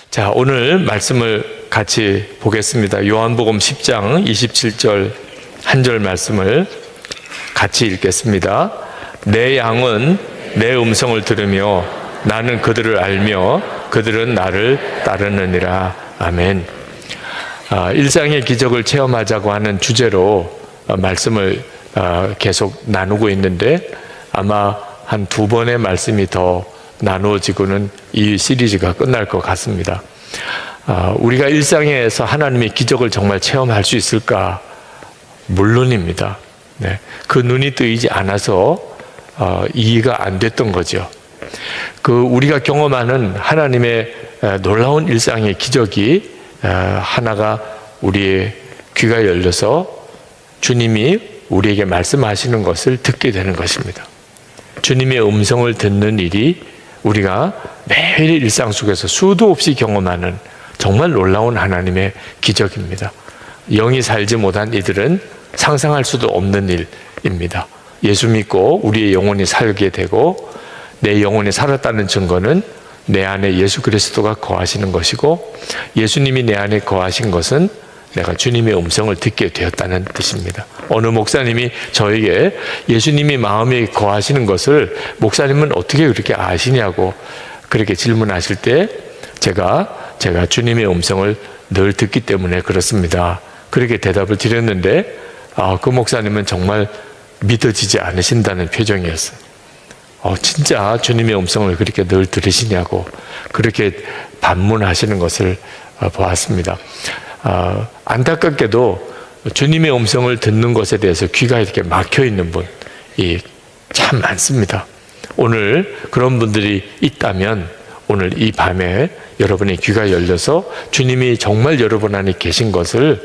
자, 오늘 말씀을 같이 보겠습니다. 요한복음 10장 27절 한 절 말씀을 같이 읽겠습니다. 내 양은 내 음성을 들으며 나는 그들을 알며 그들은 나를 따르느니라. 아멘. 일상의 기적을 체험하자고 하는 주제로 말씀을 계속 나누고 있는데 아마 한 두 번의 말씀이 더 나누어지고는 이 시리즈가 끝날 것 같습니다. 우리가 일상에서 하나님의 기적을 정말 체험할 수 있을까? 물론입니다. 네. 그 눈이 뜨이지 않아서 이해가 안 됐던 거죠. 우리가 경험하는 하나님의 놀라운 일상의 기적이 하나가 우리의 귀가 열려서 주님이 우리에게 말씀하시는 것을 듣게 되는 것입니다. 주님의 음성을 듣는 일이 우리가 매일 일상 속에서 수도 없이 경험하는 정말 놀라운 하나님의 기적입니다. 영이 살지 못한 이들은 상상할 수도 없는 일입니다. 예수 믿고 우리의 영혼이 살게 되고 내 영혼이 살았다는 증거는 내 안에 예수 그리스도가 거하시는 것이고 예수님이 내 안에 거하신 것은 내가 주님의 음성을 듣게 되었다는 뜻입니다. 어느 목사님이 저에게 예수님이 마음에 거하시는 것을 목사님은 어떻게 그렇게 아시냐고 그렇게 질문하실 때 제가 주님의 음성을 늘 듣기 때문에 그렇습니다. 그렇게 대답을 드렸는데 그 목사님은 정말 믿어지지 않으신다는 표정이었어요. 진짜 주님의 음성을 그렇게 늘 들으시냐고 그렇게 반문하시는 것을 보았습니다. 안타깝게도 주님의 음성을 듣는 것에 대해서 귀가 이렇게 막혀 있는 분이 참 많습니다. 오늘 그런 분들이 있다면 오늘 이 밤에 여러분의 귀가 열려서 주님이 정말 여러분 안에 계신 것을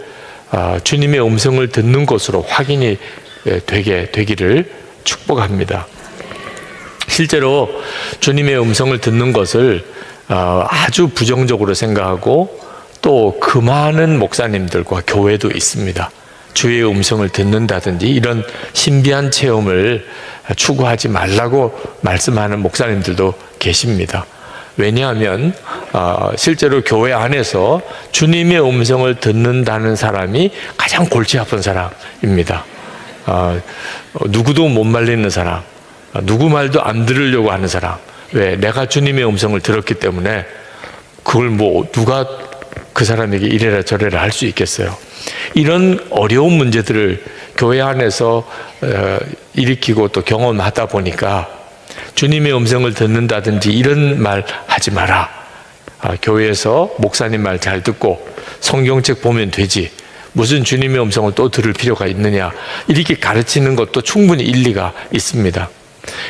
주님의 음성을 듣는 것으로 확인이 되기를 축복합니다. 실제로 주님의 음성을 듣는 것을 아주 부정적으로 생각하고 또 그 많은 목사님들과 교회도 있습니다. 주의 음성을 듣는다든지 이런 신비한 체험을 추구하지 말라고 말씀하는 목사님들도 계십니다. 왜냐하면 실제로 교회 안에서 주님의 음성을 듣는다는 사람이 가장 골치 아픈 사람입니다. 누구도 못 말리는 사람, 누구 말도 안 들으려고 하는 사람. 왜? 내가 주님의 음성을 들었기 때문에 그걸 누가 그 사람에게 이래라 저래라 할 수 있겠어요. 이런 어려운 문제들을 교회 안에서 일으키고 또 경험하다 보니까 주님의 음성을 듣는다든지 이런 말 하지 마라. 교회에서 목사님 말 잘 듣고 성경책 보면 되지. 무슨 주님의 음성을 또 들을 필요가 있느냐. 이렇게 가르치는 것도 충분히 일리가 있습니다.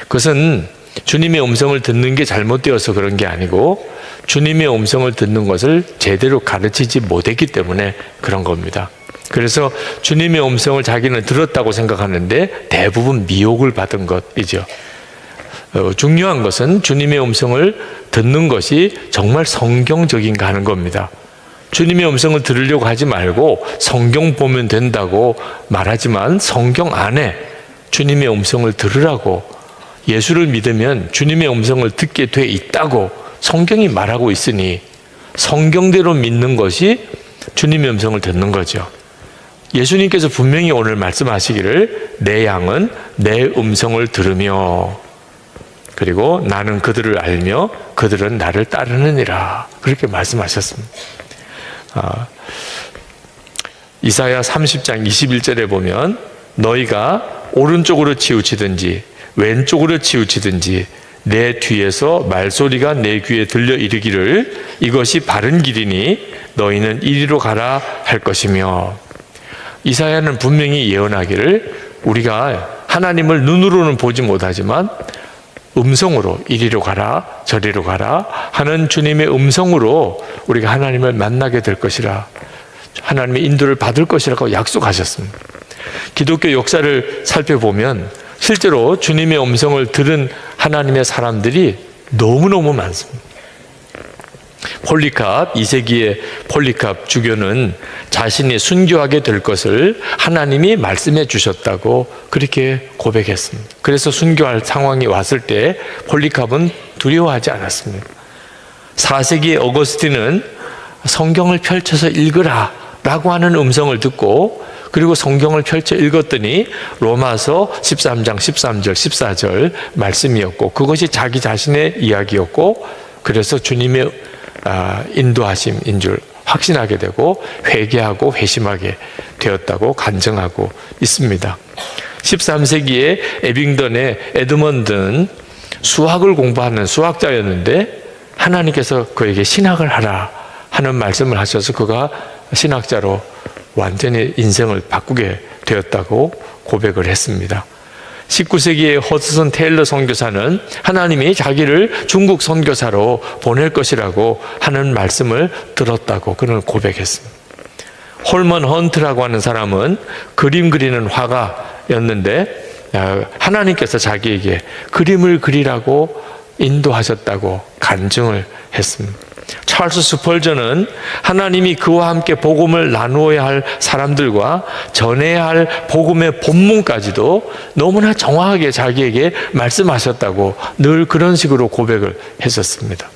그것은 주님의 음성을 듣는 게 잘못되어서 그런 게 아니고 주님의 음성을 듣는 것을 제대로 가르치지 못했기 때문에 그런 겁니다. 그래서 주님의 음성을 자기는 들었다고 생각하는데 대부분 미혹을 받은 것이죠. 중요한 것은 주님의 음성을 듣는 것이 정말 성경적인가 하는 겁니다. 주님의 음성을 들으려고 하지 말고 성경 보면 된다고 말하지만 성경 안에 주님의 음성을 들으라고 예수를 믿으면 주님의 음성을 듣게 돼 있다고 성경이 말하고 있으니 성경대로 믿는 것이 주님의 음성을 듣는 거죠. 예수님께서 분명히 오늘 말씀하시기를 내 양은 내 음성을 들으며 그리고 나는 그들을 알며 그들은 나를 따르느니라 그렇게 말씀하셨습니다. 이사야 30장 21절에 보면 너희가 오른쪽으로 치우치든지 왼쪽으로 치우치든지 내 뒤에서 말소리가 내 귀에 들려 이르기를 이것이 바른 길이니 너희는 이리로 가라 할 것이며 이사야는 분명히 예언하기를 우리가 하나님을 눈으로는 보지 못하지만 음성으로 이리로 가라 저리로 가라 하는 주님의 음성으로 우리가 하나님을 만나게 될 것이라 하나님의 인도를 받을 것이라고 약속하셨습니다. 기독교 역사를 살펴보면 실제로 주님의 음성을 들은 하나님의 사람들이 너무너무 많습니다. 폴리캅, 2세기의 폴리캅 주교는 자신이 순교하게 될 것을 하나님이 말씀해 주셨다고 그렇게 고백했습니다. 그래서 순교할 상황이 왔을 때 폴리캅은 두려워하지 않았습니다. 4세기 어거스틴은 성경을 펼쳐서 읽으라 라고 하는 음성을 듣고 그리고 성경을 펼쳐 읽었더니 로마서 13장 13절 14절 말씀이었고 그것이 자기 자신의 이야기였고 그래서 주님의 인도하심인 줄 확신하게 되고 회개하고 회심하게 되었다고 간증하고 있습니다. 13세기에 에빙던의 에드먼드는 수학을 공부하는 수학자였는데 하나님께서 그에게 신학을 하라 하는 말씀을 하셔서 그가 신학자로 완전히 인생을 바꾸게 되었다고 고백을 했습니다. 19세기의 허드슨 테일러 선교사는 하나님이 자기를 중국 선교사로 보낼 것이라고 하는 말씀을 들었다고 그는 고백했습니다. 홀먼 헌트라고 하는 사람은 그림 그리는 화가였는데 하나님께서 자기에게 그림을 그리라고 인도하셨다고 간증을 했습니다. 찰스 스펄전은 하나님이 그와 함께 복음을 나누어야 할 사람들과 전해야 할 복음의 본문까지도 너무나 정확하게 자기에게 말씀하셨다고 늘 그런 식으로 고백을 했었습니다.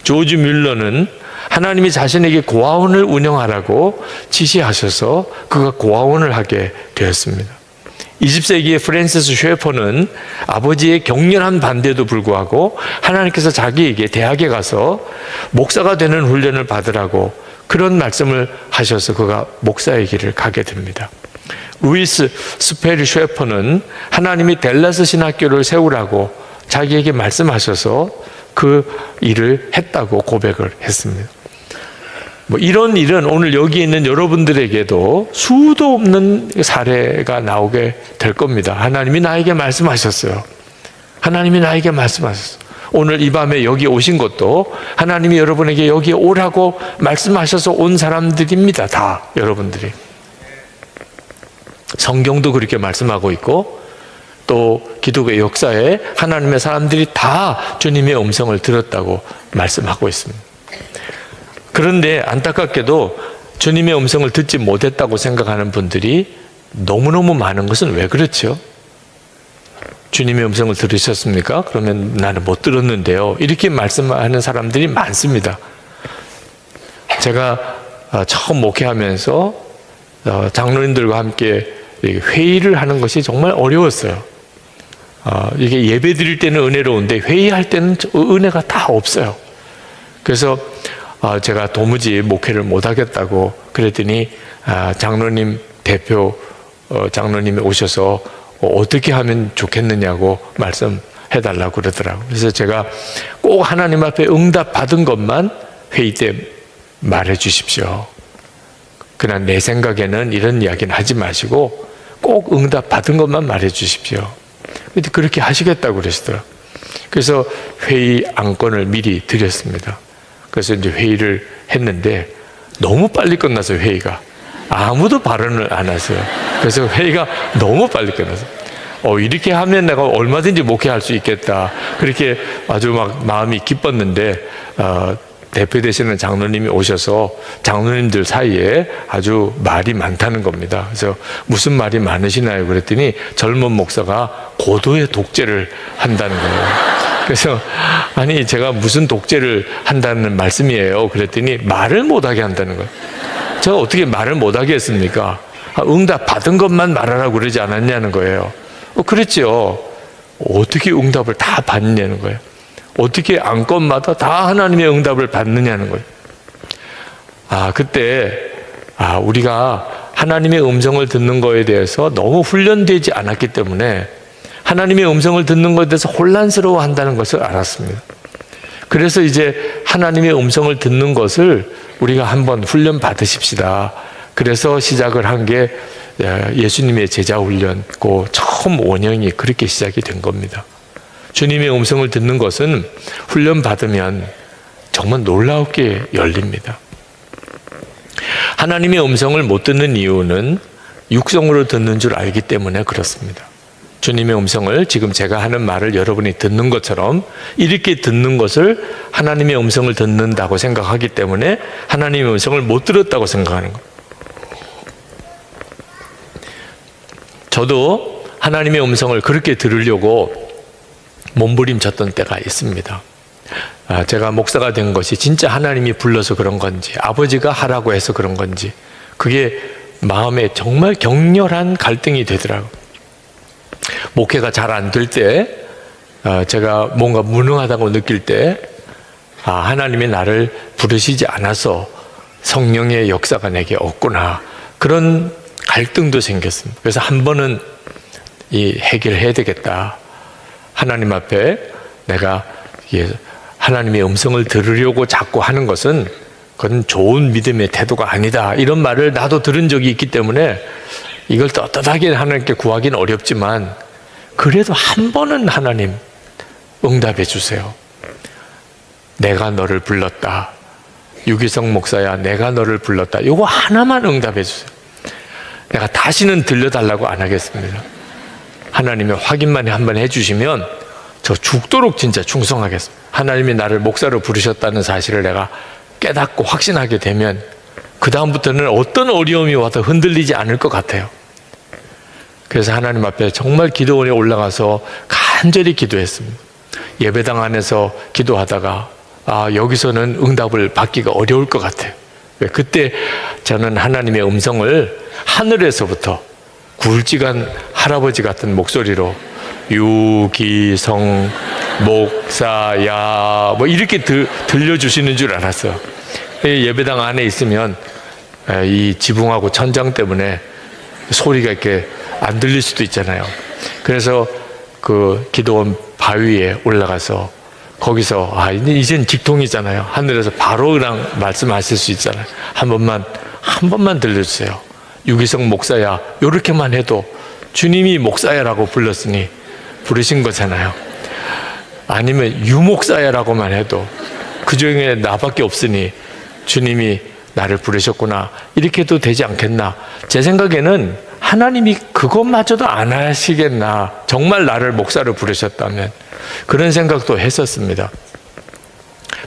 조지 뮬러는 하나님이 자신에게 고아원을 운영하라고 지시하셔서 그가 고아원을 하게 되었습니다. 20세기의 프랜시스 셰퍼는 아버지의 격렬한 반대에도 불구하고 하나님께서 자기에게 대학에 가서 목사가 되는 훈련을 받으라고 그런 말씀을 하셔서 그가 목사의 길을 가게 됩니다. 루이스 스페리 셰퍼는 하나님이 댈러스 신학교를 세우라고 자기에게 말씀하셔서 그 일을 했다고 고백을 했습니다. 이런 일은 오늘 여기 있는 여러분들에게도 수도 없는 사례가 나오게 될 겁니다. 하나님이 나에게 말씀하셨어요. 하나님이 나에게 말씀하셨어요. 오늘 이 밤에 여기 오신 것도 하나님이 여러분에게 여기 오라고 말씀하셔서 온 사람들입니다. 다 여러분들이. 성경도 그렇게 말씀하고 있고 또 기독의 역사에 하나님의 사람들이 다 주님의 음성을 들었다고 말씀하고 있습니다. 그런데 안타깝게도 주님의 음성을 듣지 못했다고 생각하는 분들이 너무너무 많은 것은 왜 그렇죠? 주님의 음성을 들으셨습니까? 그러면 나는 못 들었는데요. 이렇게 말씀하는 사람들이 많습니다. 제가 처음 목회하면서 장로님들과 함께 회의를 하는 것이 정말 어려웠어요. 이게 예배 드릴 때는 은혜로운데 회의할 때는 은혜가 다 없어요. 그래서 제가 도무지 목회를 못하겠다고 그랬더니 장로님 대표 장로님이 오셔서 어떻게 하면 좋겠느냐고 말씀해달라고 그러더라고요. 그래서 제가 꼭 하나님 앞에 응답 받은 것만 회의 때 말해 주십시오. 그냥 내 생각에는 이런 이야기는 하지 마시고 꼭 응답 받은 것만 말해 주십시오. 근데 그렇게 하시겠다고 그러시더라고요. 그래서 회의 안건을 미리 드렸습니다. 그래서 이제 회의를 했는데 너무 빨리 끝나서 회의가 아무도 발언을 안 하세요. 그래서 회의가 너무 빨리 끝나서 이렇게 하면 내가 얼마든지 목회할 수 있겠다. 그렇게 아주 막 마음이 기뻤는데 대표 되시는 장로님이 오셔서 장로님들 사이에 아주 말이 많다는 겁니다. 그래서 무슨 말이 많으시나요? 그랬더니 젊은 목사가 고도의 독재를 한다는 거예요. 그래서 아니 제가 무슨 독재를 한다는 말씀이에요. 그랬더니 말을 못하게 한다는 거예요. 제가 어떻게 말을 못하게 했습니까? 응답 받은 것만 말하라고 그러지 않았냐는 거예요. 그랬죠. 어떻게 응답을 다 받느냐는 거예요. 어떻게 안건마다 다 하나님의 응답을 받느냐는 거예요. 그때 우리가 하나님의 음성을 듣는 거에 대해서 너무 훈련되지 않았기 때문에 하나님의 음성을 듣는 것에 대해서 혼란스러워 한다는 것을 알았습니다. 그래서 이제 하나님의 음성을 듣는 것을 우리가 한번 훈련 받으십시다. 그래서 시작을 한 게 예수님의 제자 훈련, 그 처음 원형이 그렇게 시작이 된 겁니다. 주님의 음성을 듣는 것은 훈련 받으면 정말 놀랍게 열립니다. 하나님의 음성을 못 듣는 이유는 육성으로 듣는 줄 알기 때문에 그렇습니다. 주님의 음성을 지금 제가 하는 말을 여러분이 듣는 것처럼 이렇게 듣는 것을 하나님의 음성을 듣는다고 생각하기 때문에 하나님의 음성을 못 들었다고 생각하는 거예요. 저도 하나님의 음성을 그렇게 들으려고 몸부림쳤던 때가 있습니다. 제가 목사가 된 것이 진짜 하나님이 불러서 그런 건지 아버지가 하라고 해서 그런 건지 그게 마음에 정말 격렬한 갈등이 되더라고요. 목회가 잘 안 될 때 제가 뭔가 무능하다고 느낄 때 하나님이 나를 부르시지 않아서 성령의 역사가 내게 없구나, 그런 갈등도 생겼습니다. 그래서 한 번은 해결해야 되겠다. 하나님 앞에 내가 하나님의 음성을 들으려고 자꾸 하는 것은 그건 좋은 믿음의 태도가 아니다, 이런 말을 나도 들은 적이 있기 때문에 이걸 떳떳하게 하나님께 구하기는 어렵지만 그래도 한 번은 하나님 응답해 주세요. 내가 너를 불렀다. 유기성 목사야, 내가 너를 불렀다. 이거 하나만 응답해 주세요. 내가 다시는 들려달라고 안 하겠습니다. 하나님이 확인만 한번 해주시면 저 죽도록 진짜 충성하겠습니다. 하나님이 나를 목사로 부르셨다는 사실을 내가 깨닫고 확신하게 되면 그 다음부터는 어떤 어려움이 와도 흔들리지 않을 것 같아요. 그래서 하나님 앞에 정말 기도원에 올라가서 간절히 기도했습니다. 예배당 안에서 기도하다가 여기서는 응답을 받기가 어려울 것 같아요. 그때 저는 하나님의 음성을 하늘에서부터 굵직한 할아버지 같은 목소리로 유기성 목사야 뭐 이렇게 들려주시는 줄 알았어요. 예배당 안에 있으면 이 지붕하고 천장 때문에 소리가 이렇게 안 들릴 수도 있잖아요. 그래서 그 기도원 바위에 올라가서 거기서 이젠 직통이잖아요. 하늘에서 바로 그냥 말씀하실 수 있잖아요. 한 번만 들려주세요. 유기성 목사야, 요렇게만 해도 주님이 목사야라고 불렀으니 부르신 거잖아요. 아니면 유목사야라고만 해도 그 중에 나밖에 없으니 주님이 나를 부르셨구나, 이렇게 해도 되지 않겠나. 제 생각에는 하나님이 그것마저도 안 하시겠나, 정말 나를 목사로 부르셨다면. 그런 생각도 했었습니다.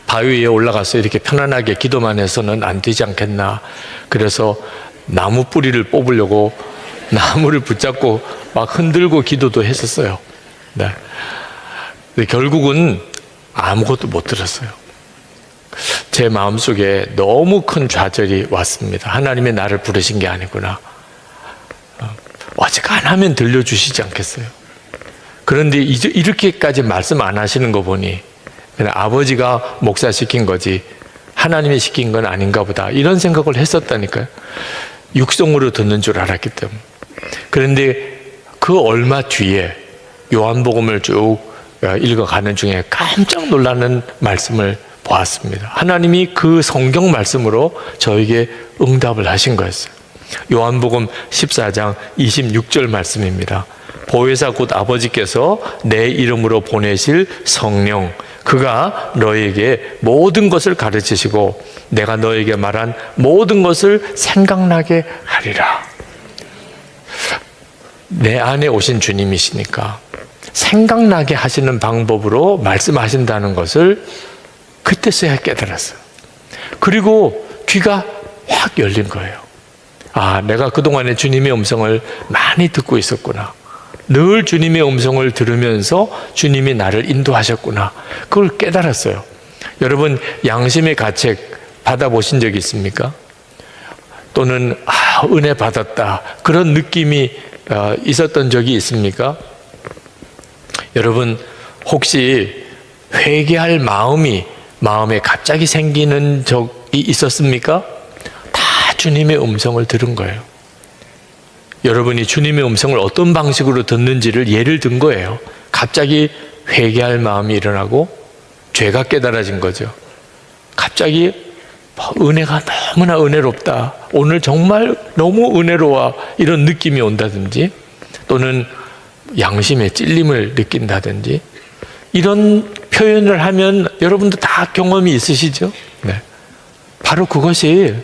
바위 위에 올라가서 이렇게 편안하게 기도만 해서는 안 되지 않겠나. 그래서 나무 뿌리를 뽑으려고 나무를 붙잡고 막 흔들고 기도도 했었어요. 네. 근데 결국은 아무것도 못 들었어요. 제 마음속에 너무 큰 좌절이 왔습니다. 하나님이 나를 부르신 게 아니구나. 어지간하면 들려주시지 않겠어요. 그런데 이제 이렇게까지 말씀 안 하시는 거 보니 그냥 아버지가 목사 시킨 거지 하나님이 시킨 건 아닌가 보다, 이런 생각을 했었다니까요. 육성으로 듣는 줄 알았기 때문에. 그런데 그 얼마 뒤에 요한복음을 쭉 읽어가는 중에 깜짝 놀라는 말씀을 보았습니다. 하나님이 그 성경 말씀으로 저에게 응답을 하신 거였어요. 요한복음 14장 26절 말씀입니다. 보혜사 곧 아버지께서 내 이름으로 보내실 성령, 그가 너에게 모든 것을 가르치시고 내가 너에게 말한 모든 것을 생각나게 하리라. 내 안에 오신 주님이시니까 생각나게 하시는 방법으로 말씀하신다는 것을 그때서야 깨달았어요. 그리고 귀가 확 열린 거예요. 내가 그동안에 주님의 음성을 많이 듣고 있었구나. 늘 주님의 음성을 들으면서 주님이 나를 인도하셨구나. 그걸 깨달았어요. 여러분, 양심의 가책 받아보신 적 있습니까? 또는 은혜 받았다, 그런 느낌이 있었던 적이 있습니까? 여러분, 혹시 회개할 마음에 갑자기 생기는 적이 있었습니까? 다 주님의 음성을 들은 거예요. 여러분이 주님의 음성을 어떤 방식으로 듣는지를 예를 든 거예요. 갑자기 회개할 마음이 일어나고 죄가 깨달아진 거죠. 갑자기 은혜가 너무나 은혜롭다, 오늘 정말 너무 은혜로워, 이런 느낌이 온다든지, 또는 양심의 찔림을 느낀다든지, 이런 표현을 하면 여러분도 다 경험이 있으시죠? 네. 바로 그것이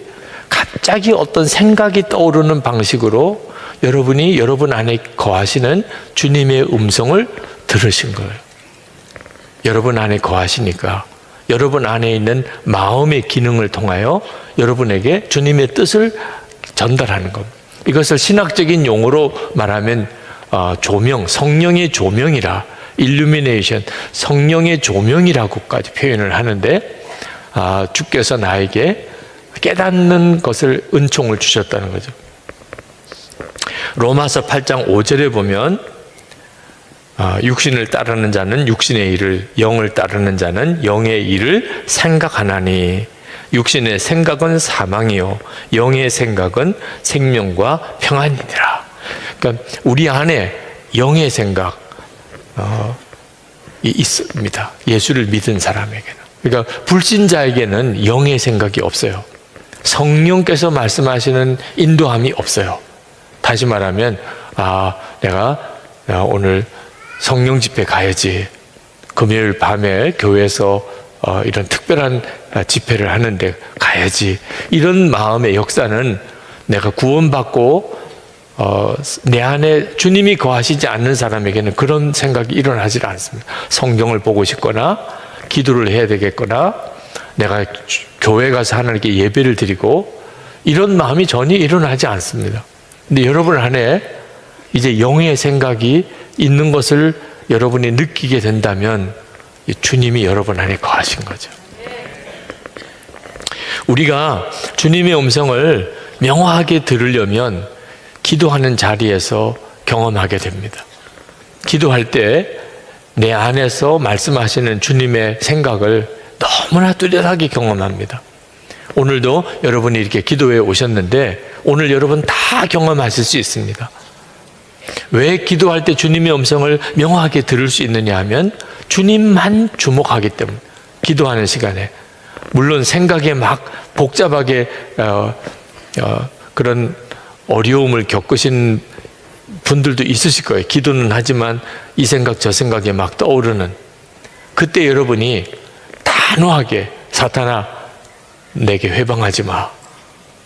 갑자기 어떤 생각이 떠오르는 방식으로 여러분이 여러분 안에 거하시는 주님의 음성을 들으신 거예요. 여러분 안에 거하시니까 여러분 안에 있는 마음의 기능을 통하여 여러분에게 주님의 뜻을 전달하는 겁니다. 이것을 신학적인 용어로 말하면 조명, 성령의 조명이라 일루미네이션, 성령의 조명이라고까지 표현을 하는데, 주께서 나에게 깨닫는 것을 은총을 주셨다는 거죠. 로마서 8장 5절에 보면 육신을 따르는 자는 육신의 일을, 영을 따르는 자는 영의 일을 생각하나니 육신의 생각은 사망이요 영의 생각은 생명과 평안이니라. 그러니까 우리 안에 영의 생각 있습니다. 예수를 믿은 사람에게는. 그러니까 불신자에게는 영의 생각이 없어요. 성령께서 말씀하시는 인도함이 없어요. 다시 말하면 내가 오늘 성령 집회 가야지. 금요일 밤에 교회에서 이런 특별한 집회를 하는데 가야지. 이런 마음의 역사는 내가 구원받고 내 안에 주님이 거하시지 않는 사람에게는 그런 생각이 일어나지 않습니다. 성경을 보고 싶거나 기도를 해야 되겠거나 내가 교회 가서 하나님께 예배를 드리고 이런 마음이 전혀 일어나지 않습니다. 근데 여러분 안에 이제 영의 생각이 있는 것을 여러분이 느끼게 된다면 주님이 여러분 안에 거하신 거죠. 우리가 주님의 음성을 명확하게 들으려면 기도하는 자리에서 경험하게 됩니다. 기도할 때 내 안에서 말씀하시는 주님의 생각을 너무나 뚜렷하게 경험합니다. 오늘도 여러분이 이렇게 기도에 오셨는데 오늘 여러분 다 경험하실 수 있습니다. 왜 기도할 때 주님의 음성을 명확하게 들을 수 있느냐 하면 주님만 주목하기 때문에. 기도하는 시간에 물론 생각에 막 복잡하게 그런 어려움을 겪으신 분들도 있으실 거예요. 기도는 하지만 이 생각 저 생각에 막 떠오르는 그때 여러분이 단호하게 사탄아 내게 회방하지 마.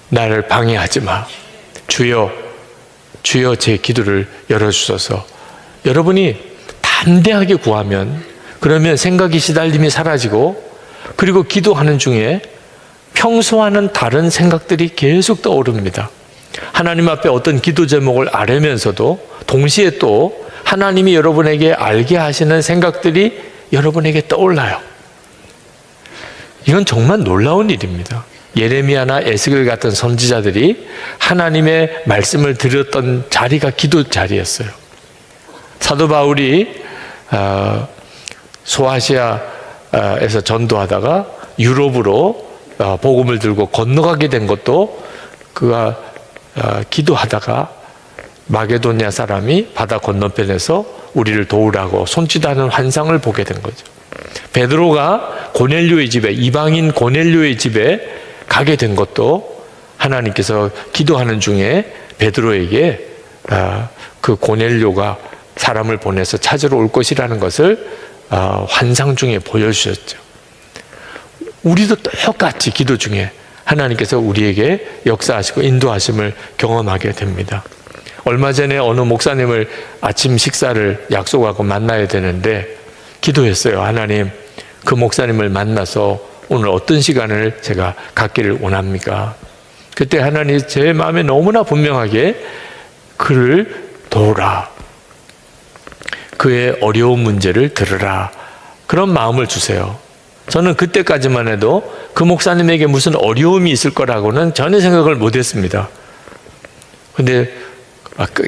나를 방해하지 마. 주여 제 기도를 열어주소서. 여러분이 담대하게 구하면 그러면 생각이 시달림이 사라지고 그리고 기도하는 중에 평소와는 다른 생각들이 계속 떠오릅니다. 하나님 앞에 어떤 기도 제목을 아뢰면서도 동시에 또 하나님이 여러분에게 알게 하시는 생각들이 여러분에게 떠올라요. 이건 정말 놀라운 일입니다. 예레미야나 에스겔 같은 선지자들이 하나님의 말씀을 들었던 자리가 기도 자리였어요. 사도 바울이 소아시아에서 전도하다가 유럽으로 복음을 들고 건너가게 된 것도 그가 기도하다가 마게도냐 사람이 바다 건너편에서 우리를 도우라고 손짓하는 환상을 보게 된 거죠. 베드로가 고넬료의 집에, 이방인 고넬료의 집에 가게 된 것도 하나님께서 기도하는 중에 베드로에게 그 고넬료가 사람을 보내서 찾으러 올 것이라는 것을 환상 중에 보여주셨죠. 우리도 똑같이 기도 중에 하나님께서 우리에게 역사하시고 인도하심을 경험하게 됩니다. 얼마 전에 어느 목사님을 아침 식사를 약속하고 만나야 되는데 기도했어요. 하나님, 그 목사님을 만나서 오늘 어떤 시간을 제가 갖기를 원합니까? 그때 하나님 제 마음에 너무나 분명하게 그를 도우라. 그의 어려운 문제를 들으라. 그런 마음을 주세요. 저는 그때까지만 해도 그 목사님에게 무슨 어려움이 있을 거라고는 전혀 생각을 못했습니다. 근데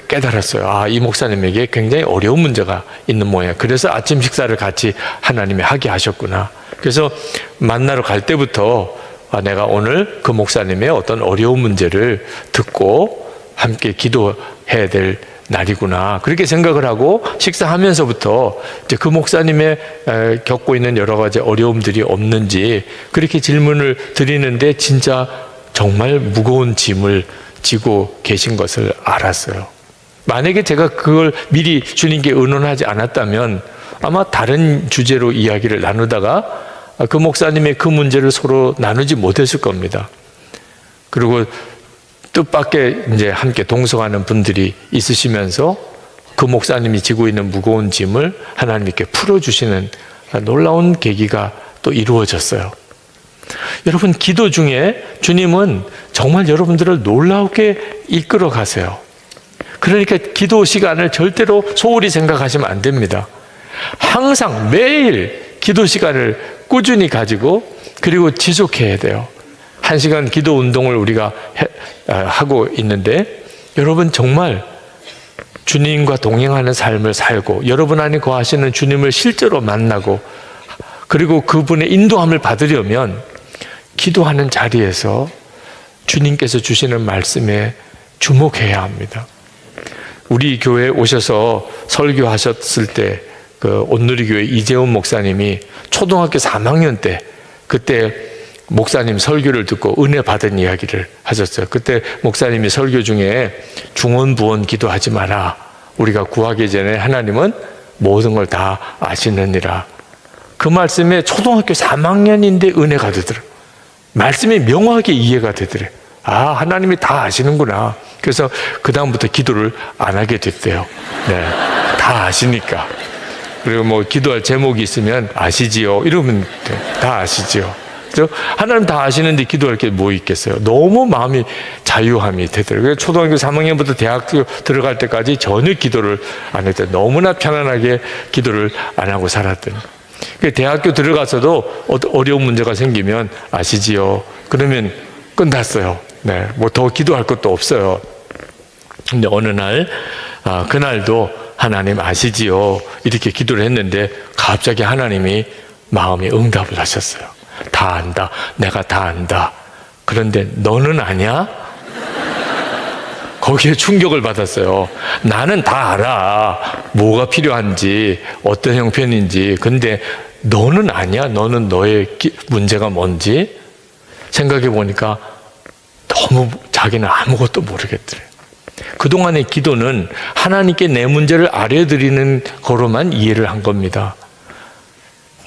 깨달았어요. 이 목사님에게 굉장히 어려운 문제가 있는 모양. 그래서 아침 식사를 같이 하나님이 하게 하셨구나. 그래서 만나러 갈 때부터 내가 오늘 그 목사님의 어떤 어려운 문제를 듣고 함께 기도해야 될 날이구나. 그렇게 생각을 하고 식사하면서부터 이제 그 목사님의 겪고 있는 여러 가지 어려움들이 없는지 그렇게 질문을 드리는데 진짜 정말 무거운 짐을 지고 계신 것을 알았어요. 만약에 제가 그걸 미리 주님께 의논하지 않았다면 아마 다른 주제로 이야기를 나누다가 그 목사님의 그 문제를 서로 나누지 못했을 겁니다. 그리고 뜻밖의 이제 함께 동성하는 분들이 있으시면서 그 목사님이 지고 있는 무거운 짐을 하나님께 풀어주시는 놀라운 계기가 또 이루어졌어요. 여러분, 기도 중에 주님은 정말 여러분들을 놀랍게 이끌어 가세요. 그러니까 기도 시간을 절대로 소홀히 생각하시면 안 됩니다. 항상 매일 기도 시간을 꾸준히 가지고 그리고 지속해야 돼요. 1시간 기도 운동을 우리가 하고 있는데 여러분 정말 주님과 동행하는 삶을 살고 여러분 안에 거하시는 주님을 실제로 만나고 그리고 그분의 인도함을 받으려면 기도하는 자리에서 주님께서 주시는 말씀에 주목해야 합니다. 우리 교회에 오셔서 설교하셨을 때 그 온누리교회 이재훈 목사님이 초등학교 3학년 때 그때 목사님 설교를 듣고 은혜 받은 이야기를 하셨어요. 그때 목사님이 설교 중에 중언부언 기도하지 마라. 우리가 구하기 전에 하나님은 모든 걸 다 아시느니라. 그 말씀에 초등학교 3학년인데 은혜가 되더라고요. 말씀이 명확하게 이해가 되더래요. 아, 하나님이 다 아시는구나. 그래서 그 다음부터 기도를 안 하게 됐대요. 네, 다 아시니까. 그리고 뭐 기도할 제목이 있으면 아시지요 이러면 다 아시지요. 그래서 하나님 다 아시는데 기도할 게 뭐 있겠어요. 너무 마음이 자유함이 되더라고요. 초등학교 3학년부터 대학교 들어갈 때까지 전혀 기도를 안 했대요. 너무나 편안하게 기도를 안 하고 살았더니 대학교 들어가서도 어려운 문제가 생기면 아시지요 그러면 끝났어요. 네, 뭐 더 기도할 것도 없어요. 근데 어느 날 그날도 하나님 아시지요 이렇게 기도를 했는데 갑자기 하나님이 마음에 응답을 하셨어요. 다 안다. 내가 다 안다. 그런데 너는 아냐? 거기에 충격을 받았어요. 나는 다 알아. 뭐가 필요한지 어떤 형편인지. 근데 너는 아냐? 너는 너의 문제가 뭔지? 생각해 보니까 너무 자기는 아무것도 모르겠더래요. 그동안의 기도는 하나님께 내 문제를 알려드리는 거로만 이해를 한 겁니다.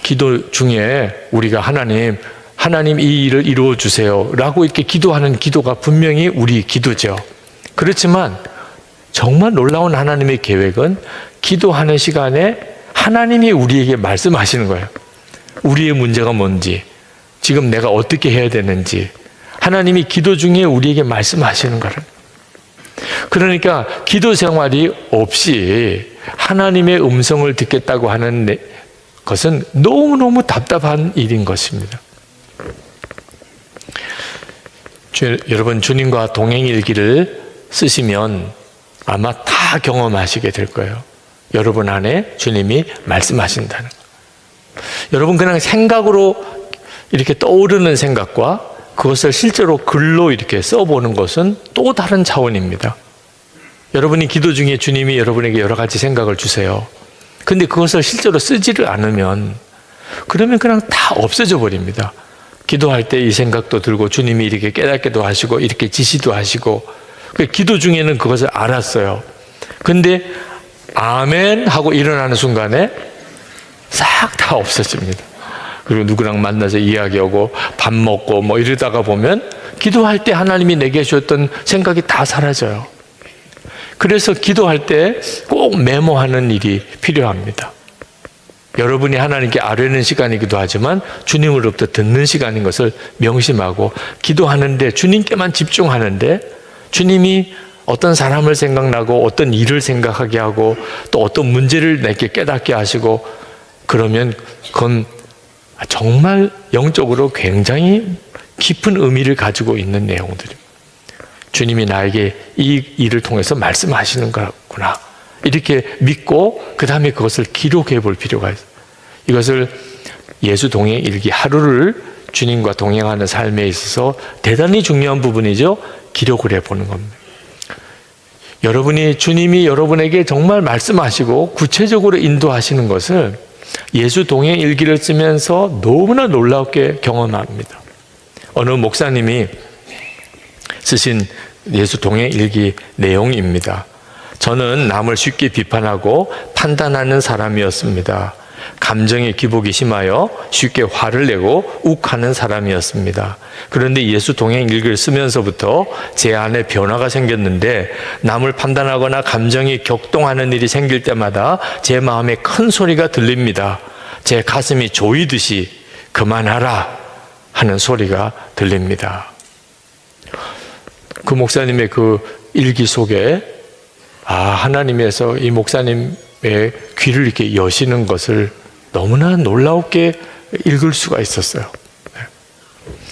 기도 중에 우리가 하나님 이 일을 이루어 주세요 라고 이렇게 기도하는 기도가 분명히 우리 기도죠. 그렇지만 정말 놀라운 하나님의 계획은 기도하는 시간에 하나님이 우리에게 말씀하시는 거예요. 우리의 문제가 뭔지, 지금 내가 어떻게 해야 되는지 하나님이 기도 중에 우리에게 말씀하시는 거예요. 그러니까 기도 생활이 없이 하나님의 음성을 듣겠다고 하는 것은 너무너무 답답한 일인 것입니다. 여러분 주님과 동행일기를 쓰시면 아마 다 경험하시게 될 거예요. 여러분 안에 주님이 말씀하신다는 거. 여러분 그냥 생각으로 이렇게 떠오르는 생각과 그것을 실제로 글로 이렇게 써보는 것은 또 다른 차원입니다. 여러분이 기도 중에 주님이 여러분에게 여러 가지 생각을 주세요. 근데 그것을 실제로 쓰지를 않으면 그러면 그냥 다 없어져 버립니다. 기도할 때 이 생각도 들고 주님이 이렇게 깨닫게도 하시고 이렇게 지시도 하시고 기도 중에는 그것을 알았어요. 근데 아멘 하고 일어나는 순간에 싹 다 없어집니다. 그리고 누구랑 만나서 이야기하고 밥 먹고 뭐 이러다가 보면 기도할 때 하나님이 내게 주셨던 생각이 다 사라져요. 그래서 기도할 때 꼭 메모하는 일이 필요합니다. 여러분이 하나님께 아뢰는 시간이기도 하지만 주님으로부터 듣는 시간인 것을 명심하고 기도하는데 주님께만 집중하는데 주님이 어떤 사람을 생각나고 어떤 일을 생각하게 하고 또 어떤 문제를 내게 깨닫게 하시고 그러면 그건 정말 영적으로 굉장히 깊은 의미를 가지고 있는 내용들입니다. 주님이 나에게 이 일을 통해서 말씀하시는 거구나 이렇게 믿고 그 다음에 그것을 기록해 볼 필요가 있어요. 이것을 예수 동행 일기 하루를 주님과 동행하는 삶에 있어서 대단히 중요한 부분이죠. 기록을 해보는 겁니다. 여러분이 주님이 여러분에게 정말 말씀하시고 구체적으로 인도하시는 것을 예수 동행 일기를 쓰면서 너무나 놀랍게 경험합니다. 어느 목사님이 쓰신 예수 동행 일기 내용입니다. 저는 남을 쉽게 비판하고 판단하는 사람이었습니다. 감정의 기복이 심하여 쉽게 화를 내고 욱하는 사람이었습니다. 그런데 예수 동행 일기를 쓰면서부터 제 안에 변화가 생겼는데 남을 판단하거나 감정이 격동하는 일이 생길 때마다 제 마음에 큰 소리가 들립니다. 제 가슴이 조이듯이 그만하라 하는 소리가 들립니다. 그 목사님의 그 일기 속에 하나님에서 이 목사님 귀를 이렇게 여시는 것을 너무나 놀랍게 읽을 수가 있었어요.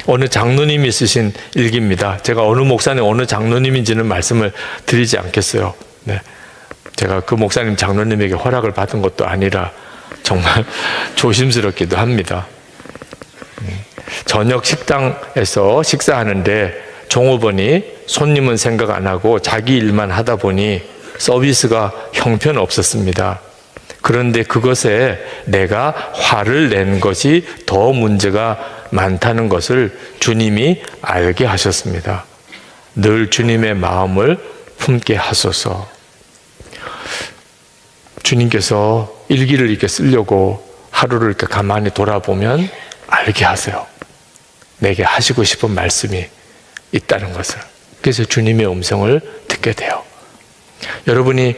어느 장로님이 쓰신 일기입니다. 제가 어느 목사님, 어느 장로님인지는 말씀을 드리지 않겠어요. 제가 그 목사님 장로님에게 허락을 받은 것도 아니라 정말 조심스럽기도 합니다. 저녁 식당에서 식사하는데 종업원이 손님은 생각 안 하고 자기 일만 하다 보니 서비스가 형편없었습니다. 그런데 그것에 내가 화를 낸 것이 더 문제가 많다는 것을 주님이 알게 하셨습니다. 늘 주님의 마음을 품게 하소서. 주님께서 일기를 이렇게 쓰려고 하루를 이렇게 가만히 돌아보면 알게 하세요. 내게 하시고 싶은 말씀이 있다는 것을. 그래서 주님의 음성을 듣게 돼요. 여러분이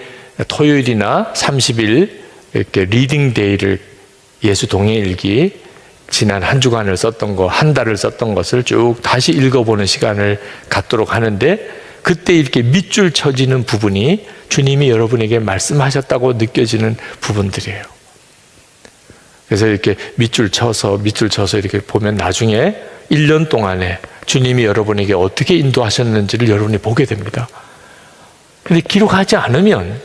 토요일이나 30일 이렇게 리딩 데이를 예수 동행일기 지난 한 주간을 썼던 거, 한 달을 썼던 것을 쭉 다시 읽어보는 시간을 갖도록 하는데, 그때 이렇게 밑줄 쳐지는 부분이 주님이 여러분에게 말씀하셨다고 느껴지는 부분들이에요. 그래서 이렇게 밑줄 쳐서 이렇게 보면 나중에 1년 동안에 주님이 여러분에게 어떻게 인도하셨는지를 여러분이 보게 됩니다. 근데 기록하지 않으면,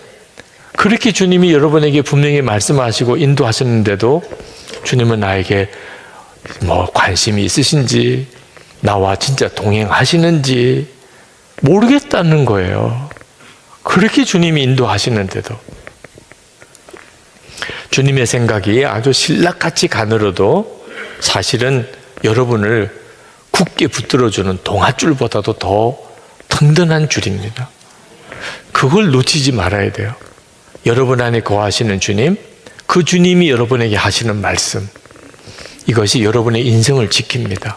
그렇게 주님이 여러분에게 분명히 말씀하시고 인도하셨는데도 주님은 나에게 관심이 있으신지, 나와 진짜 동행하시는지 모르겠다는 거예요. 그렇게 주님이 인도하시는데도. 주님의 생각이 아주 신락같이 가늘어도 사실은 여러분을 굳게 붙들어주는 동아줄보다도 더 든든한 줄입니다. 그걸 놓치지 말아야 돼요. 여러분 안에 거하시는 주님, 그 주님이 여러분에게 하시는 말씀, 이것이 여러분의 인생을 지킵니다.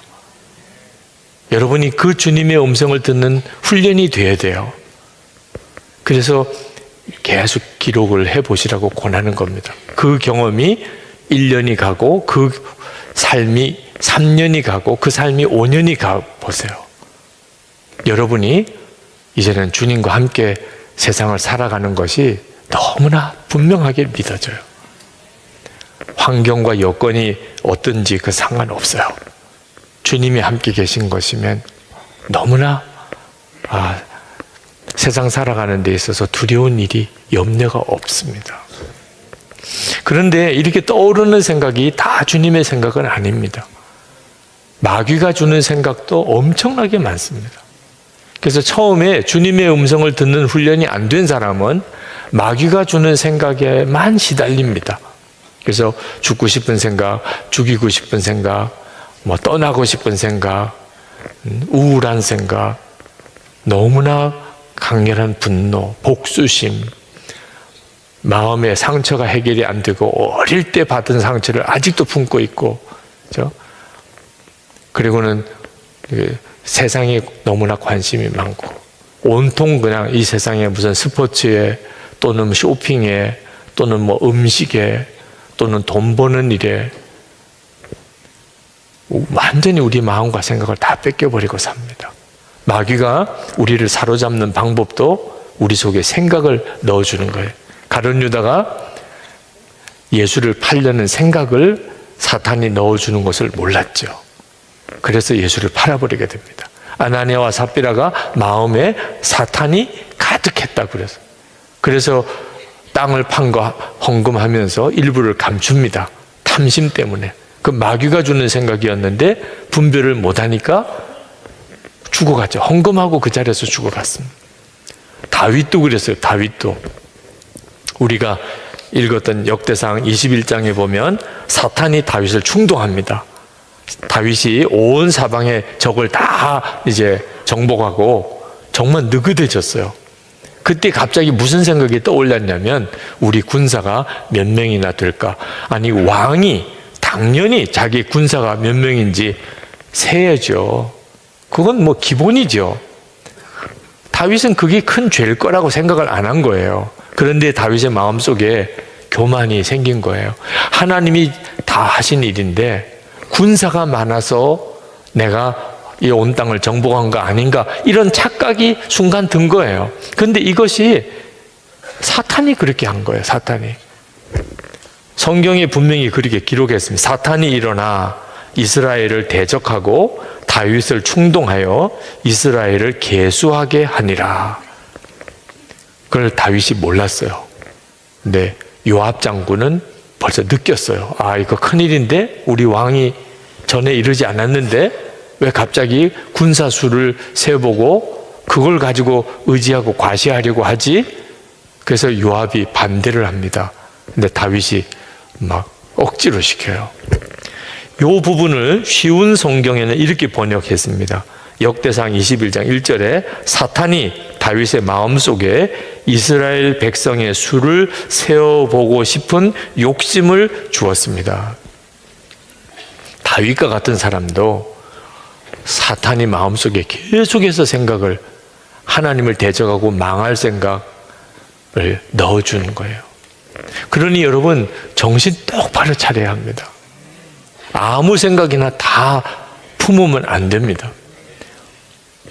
여러분이 그 주님의 음성을 듣는 훈련이 돼야 돼요. 그래서 계속 기록을 해보시라고 권하는 겁니다. 그 경험이 1년이 가고 그 삶이 3년이 가고 그 삶이 5년이 가보세요. 여러분이 이제는 주님과 함께 세상을 살아가는 것이 너무나 분명하게 믿어져요. 환경과 여건이 어떤지 그 상관없어요. 주님이 함께 계신 것이면 너무나 세상 살아가는 데 있어서 두려운 일이, 염려가 없습니다. 그런데 이렇게 떠오르는 생각이 다 주님의 생각은 아닙니다. 마귀가 주는 생각도 엄청나게 많습니다. 그래서 처음에 주님의 음성을 듣는 훈련이 안 된 사람은 마귀가 주는 생각에만 시달립니다. 그래서 죽고 싶은 생각, 죽이고 싶은 생각, 떠나고 싶은 생각, 우울한 생각, 너무나 강렬한 분노, 복수심, 마음의 상처가 해결이 안 되고 어릴 때 받은 상처를 아직도 품고 있고, 그렇죠? 그리고는 세상에 너무나 관심이 많고, 온통 그냥 이 세상에 무슨 스포츠에 또는 쇼핑에 또는 음식에 또는 돈 버는 일에 완전히 우리 마음과 생각을 다 뺏겨버리고 삽니다. 마귀가 우리를 사로잡는 방법도 우리 속에 생각을 넣어주는 거예요. 가룟 유다가 예수를 팔려는 생각을 사탄이 넣어주는 것을 몰랐죠. 그래서 예수를 팔아버리게 됩니다. 아나니아와 삽비라가 마음에 사탄이 가득했다 그래서 땅을 판 거 헌금하면서 일부를 감춥니다. 탐심 때문에. 그 마귀가 주는 생각이었는데 분별을 못하니까 죽어갔죠. 헌금하고 그 자리에서 죽어갔습니다. 다윗도 그랬어요. 다윗도. 우리가 읽었던 역대상 21장에 보면 사탄이 다윗을 충동합니다. 다윗이 온 사방의 적을 다 이제 정복하고 정말 느긋해졌어요. 그때 갑자기 무슨 생각이 떠올랐냐면, 우리 군사가 몇 명이나 될까? 아니, 왕이 당연히 자기 군사가 몇 명인지 세야죠. 그건 기본이죠. 다윗은 그게 큰 죄일 거라고 생각을 안 한 거예요. 그런데 다윗의 마음속에 교만이 생긴 거예요. 하나님이 다 하신 일인데 군사가 많아서 내가 이 온 땅을 정복한 거 아닌가, 이런 착각이 순간 든 거예요. 그런데 이것이 사탄이 그렇게 한 거예요. 사탄이. 성경에 분명히 그렇게 기록했습니다. 사탄이 일어나 이스라엘을 대적하고 다윗을 충동하여 이스라엘을 계수하게 하니라. 그걸 다윗이 몰랐어요. 근데 요압 장군은 벌써 느꼈어요. 아, 이거 큰일인데 우리 왕이 전에 이러지 않았는데 왜 갑자기 군사수를 세보고 그걸 가지고 의지하고 과시하려고 하지? 그래서 요압이 반대를 합니다. 근데 다윗이 막 억지로 시켜요. 이 부분을 쉬운 성경에는 이렇게 번역했습니다. 역대상 21장 1절에 사탄이 다윗의 마음속에 이스라엘 백성의 수를 세어보고 싶은 욕심을 주었습니다. 다윗과 같은 사람도 사탄이 마음속에 계속해서 생각을, 하나님을 대적하고 망할 생각을 넣어주는 거예요. 그러니 여러분, 정신 똑바로 차려야 합니다. 아무 생각이나 다 품으면 안 됩니다.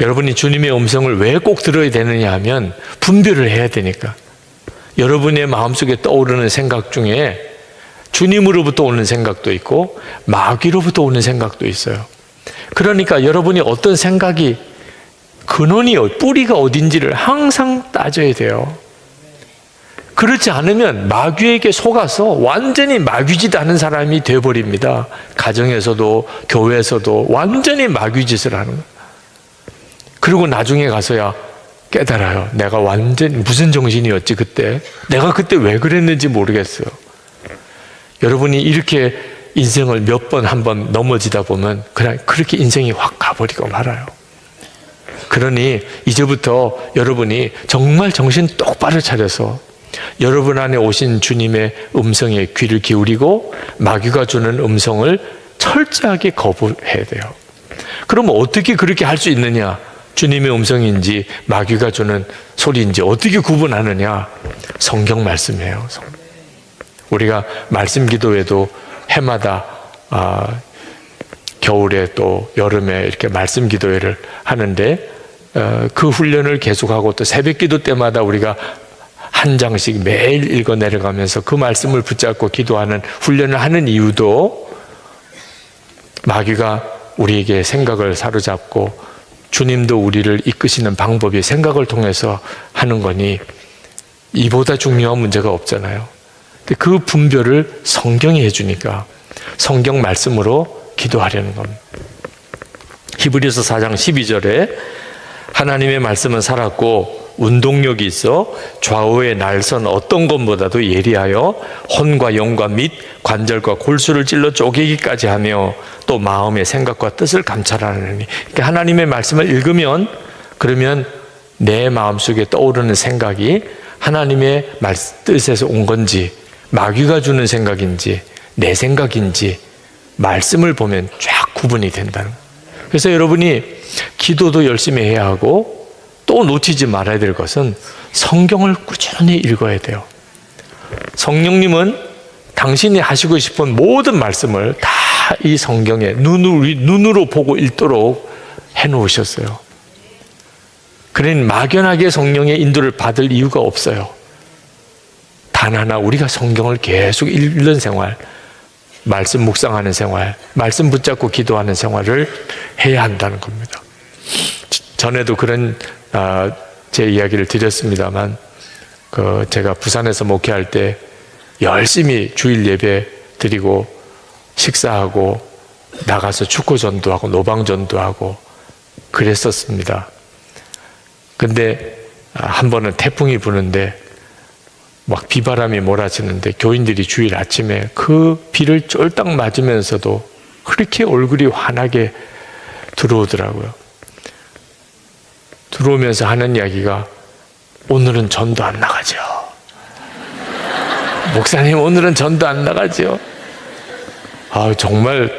여러분이 주님의 음성을 왜 꼭 들어야 되느냐 하면 분별을 해야 되니까. 여러분의 마음속에 떠오르는 생각 중에 주님으로부터 오는 생각도 있고 마귀로부터 오는 생각도 있어요. 그러니까 여러분이 어떤 생각이 근원이, 뿌리가 어딘지를 항상 따져야 돼요. 그렇지 않으면 마귀에게 속아서 완전히 마귀짓 하는 사람이 되어버립니다. 가정에서도 교회에서도 완전히 마귀짓을 하는 거예요. 그리고 나중에 가서야 깨달아요. 내가 완전 무슨 정신이었지 그때. 내가 그때 왜 그랬는지 모르겠어요. 여러분이 이렇게 인생을 몇 번 한 번 넘어지다 보면 그냥 그렇게 인생이 확 가버리고 말아요. 그러니 이제부터 여러분이 정말 정신 똑바로 차려서 여러분 안에 오신 주님의 음성에 귀를 기울이고 마귀가 주는 음성을 철저하게 거부해야 돼요. 그러면 어떻게 그렇게 할 수 있느냐? 주님의 음성인지 마귀가 주는 소리인지 어떻게 구분하느냐? 성경 말씀이에요. 우리가 말씀 기도에도 해마다 겨울에 또 여름에 이렇게 말씀 기도회를 하는데 그 훈련을 계속하고 또 새벽 기도 때마다 우리가 한 장씩 매일 읽어 내려가면서 그 말씀을 붙잡고 기도하는 훈련을 하는 이유도 마귀가 우리에게 생각을 사로잡고 주님도 우리를 이끄시는 방법이 생각을 통해서 하는 거니 이보다 중요한 문제가 없잖아요. 근데 그 분별을 성경이 해주니까 성경 말씀으로 기도하려는 겁니다. 히브리서 4장 12절에 하나님의 말씀은 살았고 운동력이 있어 좌우의 날선 어떤 것보다도 예리하여 혼과 영과 및 관절과 골수를 찔러 쪼개기까지 하며 또 마음의 생각과 뜻을 감찰하느니. 그러니까 하나님의 말씀을 읽으면 그러면 내 마음속에 떠오르는 생각이 하나님의 뜻에서 온 건지 마귀가 주는 생각인지 내 생각인지 말씀을 보면 쫙 구분이 된다는 거예요. 그래서 여러분이 기도도 열심히 해야 하고 또 놓치지 말아야 될 것은 성경을 꾸준히 읽어야 돼요. 성령님은 당신이 하시고 싶은 모든 말씀을 다 이 성경에 눈으로 보고 읽도록 해놓으셨어요. 그러니 막연하게 성령의 인도를 받을 이유가 없어요. 단 하나, 우리가 성경을 계속 읽는 생활, 말씀 묵상하는 생활, 말씀 붙잡고 기도하는 생활을 해야 한다는 겁니다. 전에도 그런 제 이야기를 드렸습니다만 제가 부산에서 목회할 때 열심히 주일 예배 드리고 식사하고 나가서 축구 전도하고 노방 전도하고 그랬었습니다. 근데 한 번은 태풍이 부는데 막 비바람이 몰아치는데 교인들이 주일 아침에 그 비를 쫄딱 맞으면서도 그렇게 얼굴이 환하게 들어오더라고요. 들어오면서 하는 이야기가 오늘은 전도 안 나가죠. 목사님 오늘은 전도 안 나가죠. 정말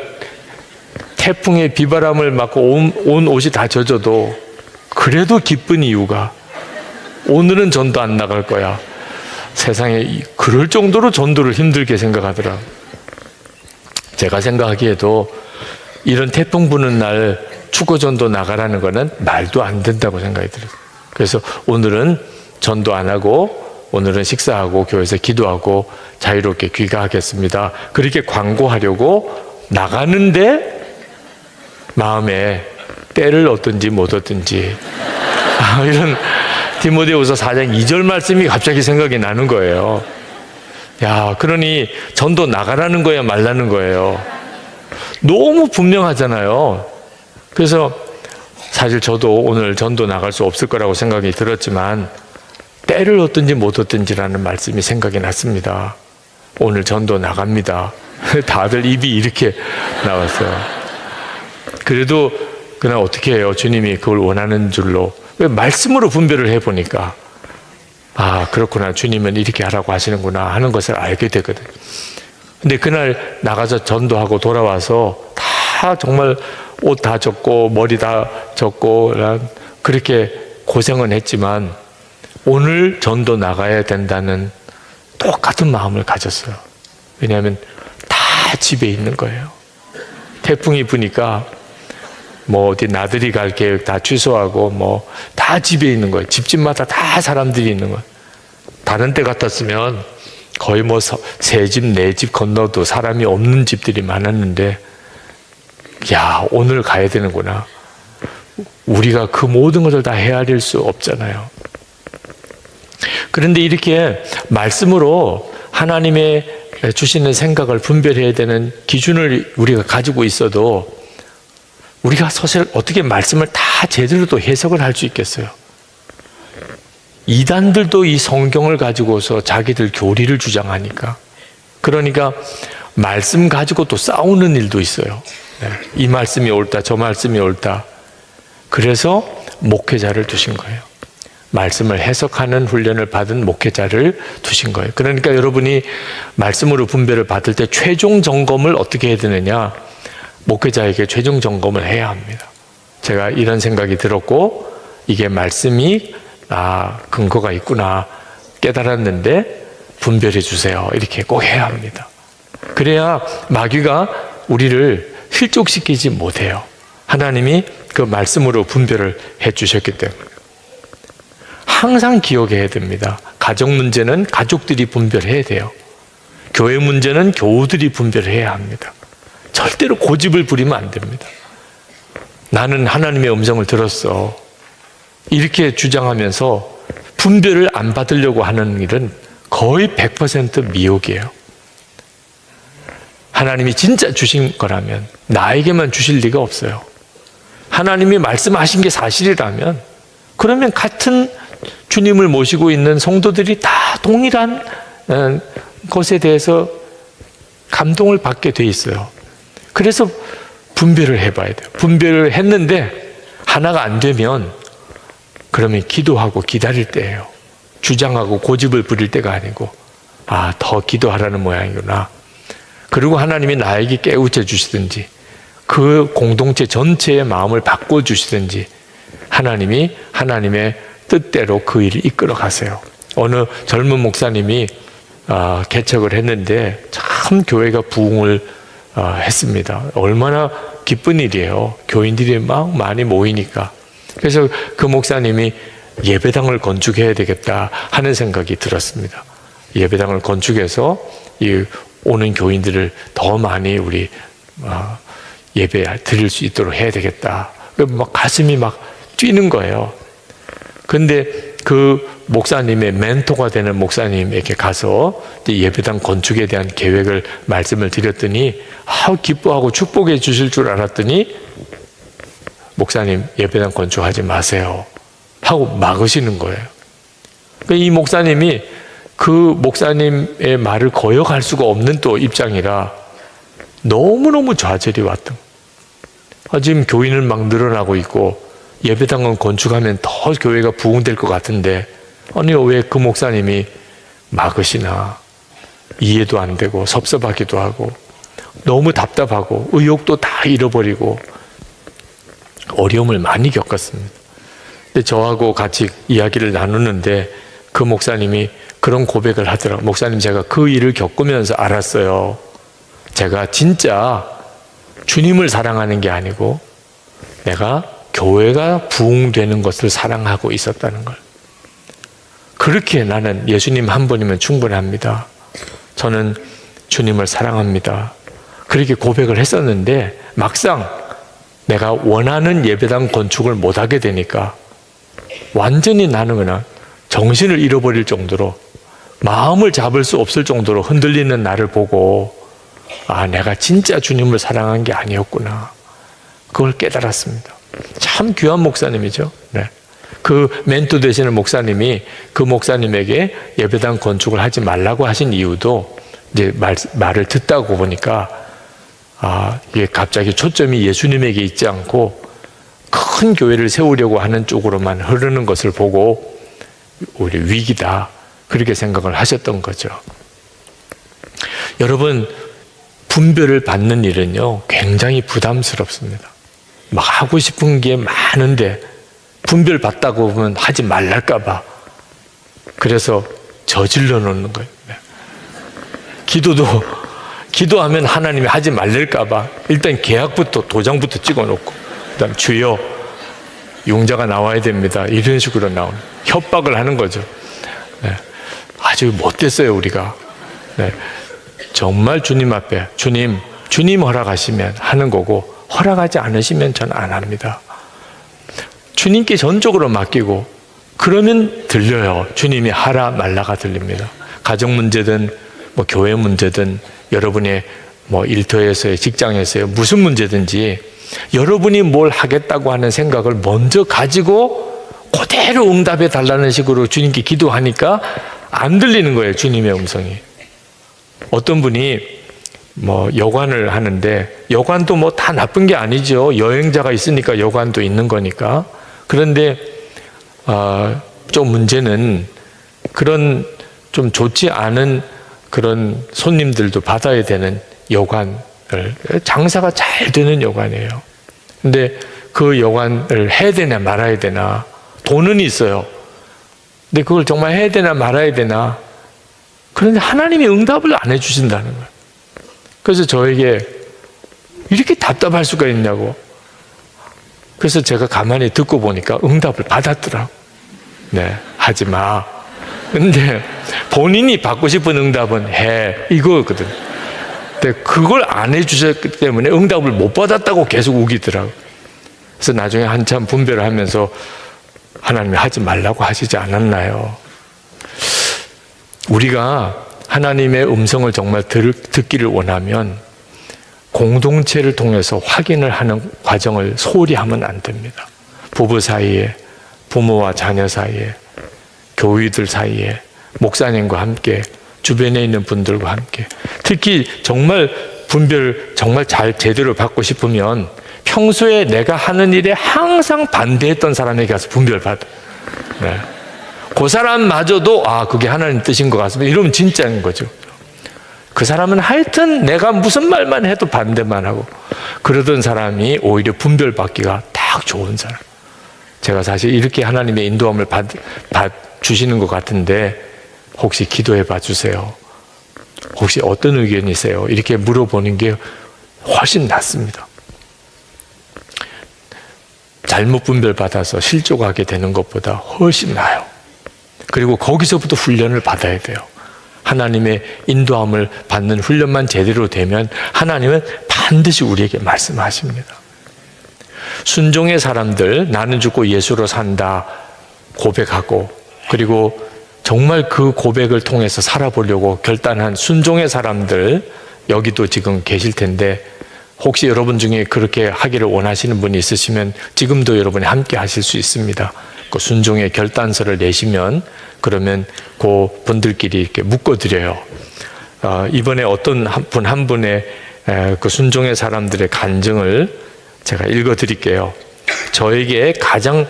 태풍의 비바람을 맞고 온 옷이 다 젖어도 그래도 기쁜 이유가 오늘은 전도 안 나갈 거야. 세상에 그럴 정도로 전도를 힘들게 생각하더라. 제가 생각하기에도 이런 태풍 부는 날 축구 전도 나가라는 거는 말도 안 된다고 생각이 들어요. 그래서 오늘은 전도 안 하고 오늘은 식사하고 교회에서 기도하고 자유롭게 귀가하겠습니다. 그렇게 광고하려고 나가는데 마음에 때를 얻든지 못 얻든지 이런 디모데후서 4장 2절 말씀이 갑자기 생각이 나는 거예요. 야, 그러니 전도 나가라는 거야 말라는 거예요. 너무 분명하잖아요. 그래서 사실 저도 오늘 전도 나갈 수 없을 거라고 생각이 들었지만 때를 얻든지 못 얻든지라는 말씀이 생각이 났습니다. 오늘 전도 나갑니다. 다들 입이 이렇게 나왔어요. 그래도 그날 어떻게 해요? 주님이 그걸 원하는 줄로 말씀으로 분별을 해보니까 그렇구나, 주님은 이렇게 하라고 하시는구나 하는 것을 알게 되거든요. 근데 그날 나가서 전도하고 돌아와서 다 정말 옷 다 젖고 머리 다 젖고 그렇게 고생은 했지만 오늘 전도 나가야 된다는 똑같은 마음을 가졌어요. 왜냐하면 다 집에 있는 거예요. 태풍이 부니까 뭐 어디 나들이 갈 계획 다 취소하고 뭐 다 집에 있는 거예요. 집집마다 다 사람들이 있는 거예요. 다른 때 같았으면 거의 뭐 세 집, 네 집 건너도 사람이 없는 집들이 많았는데, 야, 오늘 가야 되는구나. 우리가 그 모든 것을 다 헤아릴 수 없잖아요. 그런데 이렇게 말씀으로 하나님의 주시는 생각을 분별해야 되는 기준을 우리가 가지고 있어도 우리가 사실 어떻게 말씀을 다 제대로 또 해석을 할 수 있겠어요? 이단들도 이 성경을 가지고서 자기들 교리를 주장하니까, 그러니까 말씀 가지고 또 싸우는 일도 있어요. 이 말씀이 옳다, 저 말씀이 옳다. 그래서 목회자를 두신 거예요. 말씀을 해석하는 훈련을 받은 목회자를 두신 거예요. 그러니까 여러분이 말씀으로 분별을 받을 때 최종 점검을 어떻게 해야 되느냐? 목회자에게 최종 점검을 해야 합니다. 제가 이런 생각이 들었고 이게 말씀이 근거가 있구나 깨달았는데 분별해 주세요. 이렇게 꼭 해야 합니다. 그래야 마귀가 우리를 실족시키지 못해요. 하나님이 그 말씀으로 분별을 해 주셨기 때문에. 항상 기억해야 됩니다. 가정 문제는 가족들이 분별해야 돼요. 교회 문제는 교우들이 분별해야 합니다. 절대로 고집을 부리면 안 됩니다. 나는 하나님의 음성을 들었어. 이렇게 주장하면서 분별을 안 받으려고 하는 일은 거의 100% 미혹이에요. 하나님이 진짜 주신 거라면 나에게만 주실 리가 없어요. 하나님이 말씀하신 게 사실이라면 그러면 같은 주님을 모시고 있는 성도들이 다 동일한 것에 대해서 감동을 받게 돼 있어요. 그래서 분별을 해봐야 돼요. 분별을 했는데 하나가 안 되면 그러면 기도하고 기다릴 때예요. 주장하고 고집을 부릴 때가 아니고 더 기도하라는 모양이구나. 그리고 하나님이 나에게 깨우쳐 주시든지 그 공동체 전체의 마음을 바꿔주시든지 하나님이 하나님의 뜻대로 그 일을 이끌어 가세요. 어느 젊은 목사님이 개척을 했는데 참 교회가 부흥을 했습니다. 얼마나 기쁜 일이에요. 교인들이 막 많이 모이니까. 그래서 그 목사님이 예배당을 건축해야 되겠다 하는 생각이 들었습니다. 예배당을 건축해서 이 오는 교인들을 더 많이 우리 예배 드릴 수 있도록 해야 되겠다. 막 가슴이 막 뛰는 거예요. 근데 그 목사님의 멘토가 되는 목사님에게 가서 예배당 건축에 대한 계획을 말씀을 드렸더니 기뻐하고 축복해 주실 줄 알았더니 목사님 예배당 건축하지 마세요 하고 막으시는 거예요. 이 목사님이 그 목사님의 말을 거역할 수가 없는 또 입장이라 너무너무 좌절이 왔던. 지금 교인은 막 늘어나고 있고 예배당은 건축하면 더 교회가 부흥될 것 같은데 아니 왜 그 목사님이 막으시나. 이해도 안 되고 섭섭하기도 하고 너무 답답하고 의욕도 다 잃어버리고 어려움을 많이 겪었습니다. 근데 저하고 같이 이야기를 나누는데 그 목사님이 그런 고백을 하더라고요. 목사님, 제가 그 일을 겪으면서 알았어요. 제가 진짜 주님을 사랑하는 게 아니고 내가 교회가 부흥되는 것을 사랑하고 있었다는 걸. 그렇게 나는 예수님 한 분이면 충분합니다. 저는 주님을 사랑합니다. 그렇게 고백을 했었는데 막상 내가 원하는 예배당 건축을 못하게 되니까 완전히 나는 그냥 정신을 잃어버릴 정도로, 마음을 잡을 수 없을 정도로 흔들리는 나를 보고, 아, 내가 진짜 주님을 사랑한 게 아니었구나. 그걸 깨달았습니다. 참 귀한 목사님이죠. 네. 그 멘토 되시는 목사님이 그 목사님에게 예배당 건축을 하지 말라고 하신 이유도 이제 말을 듣다고 보니까, 아, 이게 갑자기 초점이 예수님에게 있지 않고 큰 교회를 세우려고 하는 쪽으로만 흐르는 것을 보고 우리 위기다, 그렇게 생각을 하셨던 거죠. 여러분, 분별을 받는 일은요 굉장히 부담스럽습니다. 막 하고 싶은 게 많은데 분별 받다고 보면 하지 말랄까 봐 그래서 저질러 놓는 거예요. 기도하면 하나님이 하지 말랄까 봐 일단 계약부터, 도장부터 찍어 놓고, 그다음 주여 용자가 나와야 됩니다, 이런 식으로 나오는, 협박을 하는 거죠. 네. 아주 못됐어요 우리가. 네. 정말 주님 앞에 주님 허락하시면 하는 거고, 허락하지 않으시면 저는 안 합니다. 주님께 전적으로 맡기고 그러면 들려요. 주님이 하라 말라가 들립니다. 가정 문제든 뭐 교회 문제든 여러분의 뭐 일터에서의, 직장에서의 무슨 문제든지 여러분이 뭘 하겠다고 하는 생각을 먼저 가지고 그대로 응답해 달라는 식으로 주님께 기도하니까 안 들리는 거예요, 주님의 음성이. 어떤 분이 뭐 여관을 하는데, 여관도 뭐 다 나쁜 게 아니죠. 여행자가 있으니까 여관도 있는 거니까. 그런데 좀 문제는 그런 좀 좋지 않은 그런 손님들도 받아야 되는 여관을, 장사가 잘 되는 여관이에요. 근데 그 여관을 해야 되나 말아야 되나, 돈은 있어요. 근데 그걸 정말 해야 되나 말아야 되나. 그런데 하나님이 응답을 안 해주신다는 거예요. 그래서 저에게 이렇게 답답할 수가 있냐고. 그래서 제가 가만히 듣고 보니까 응답을 받았더라고. 네, 하지 마. 근데 본인이 받고 싶은 응답은 해, 이거거든. 근데 그걸 안 해주셨기 때문에 응답을 못 받았다고 계속 우기더라고. 그래서 나중에 한참 분별을 하면서 하나님이 하지 말라고 하시지 않았나요? 우리가 하나님의 음성을 정말 듣기를 원하면 공동체를 통해서 확인을 하는 과정을 소홀히 하면 안 됩니다. 부부 사이에, 부모와 자녀 사이에, 교우들 사이에, 목사님과 함께, 주변에 있는 분들과 함께. 특히 정말 분별 정말 잘 제대로 받고 싶으면 평소에 내가 하는 일에 항상 반대했던 사람에게 가서 분별 받아. 네. 그 사람마저도 아, 그게 하나님 뜻인 것 같습니다, 이러면 진짜인 거죠. 그 사람은 하여튼 내가 무슨 말만 해도 반대만 하고 그러던 사람이 오히려 분별받기가 딱 좋은 사람. 제가 사실 이렇게 하나님의 인도함을 주시는 것 같은데 혹시 기도해 봐 주세요, 혹시 어떤 의견이세요, 이렇게 물어보는 게 훨씬 낫습니다. 잘못 분별받아서 실족하게 되는 것보다 훨씬 나아요. 그리고 거기서부터 훈련을 받아야 돼요. 하나님의 인도함을 받는 훈련만 제대로 되면 하나님은 반드시 우리에게 말씀하십니다. 순종의 사람들, 나는 죽고 예수로 산다 고백하고, 그리고 정말 그 고백을 통해서 살아보려고 결단한 순종의 사람들, 여기도 지금 계실 텐데 혹시 여러분 중에 그렇게 하기를 원하시는 분이 있으시면 지금도 여러분이 함께 하실 수 있습니다. 그 순종의 결단서를 내시면 그러면 그 분들끼리 이렇게 묶어드려요. 이번에 어떤 분 한 분의 그 순종의 사람들의 간증을 제가 읽어드릴게요. 저에게 가장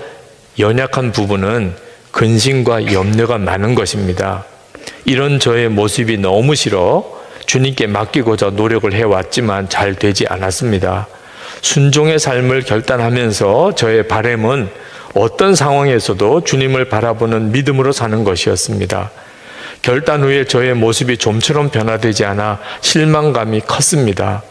연약한 부분은 근심과 염려가 많은 것입니다. 이런 저의 모습이 너무 싫어 주님께 맡기고자 노력을 해왔지만 잘 되지 않았습니다. 순종의 삶을 결단하면서 저의 바람은 어떤 상황에서도 주님을 바라보는 믿음으로 사는 것이었습니다. 결단 후에 저의 모습이 좀처럼 변화되지 않아 실망감이 컸습니다.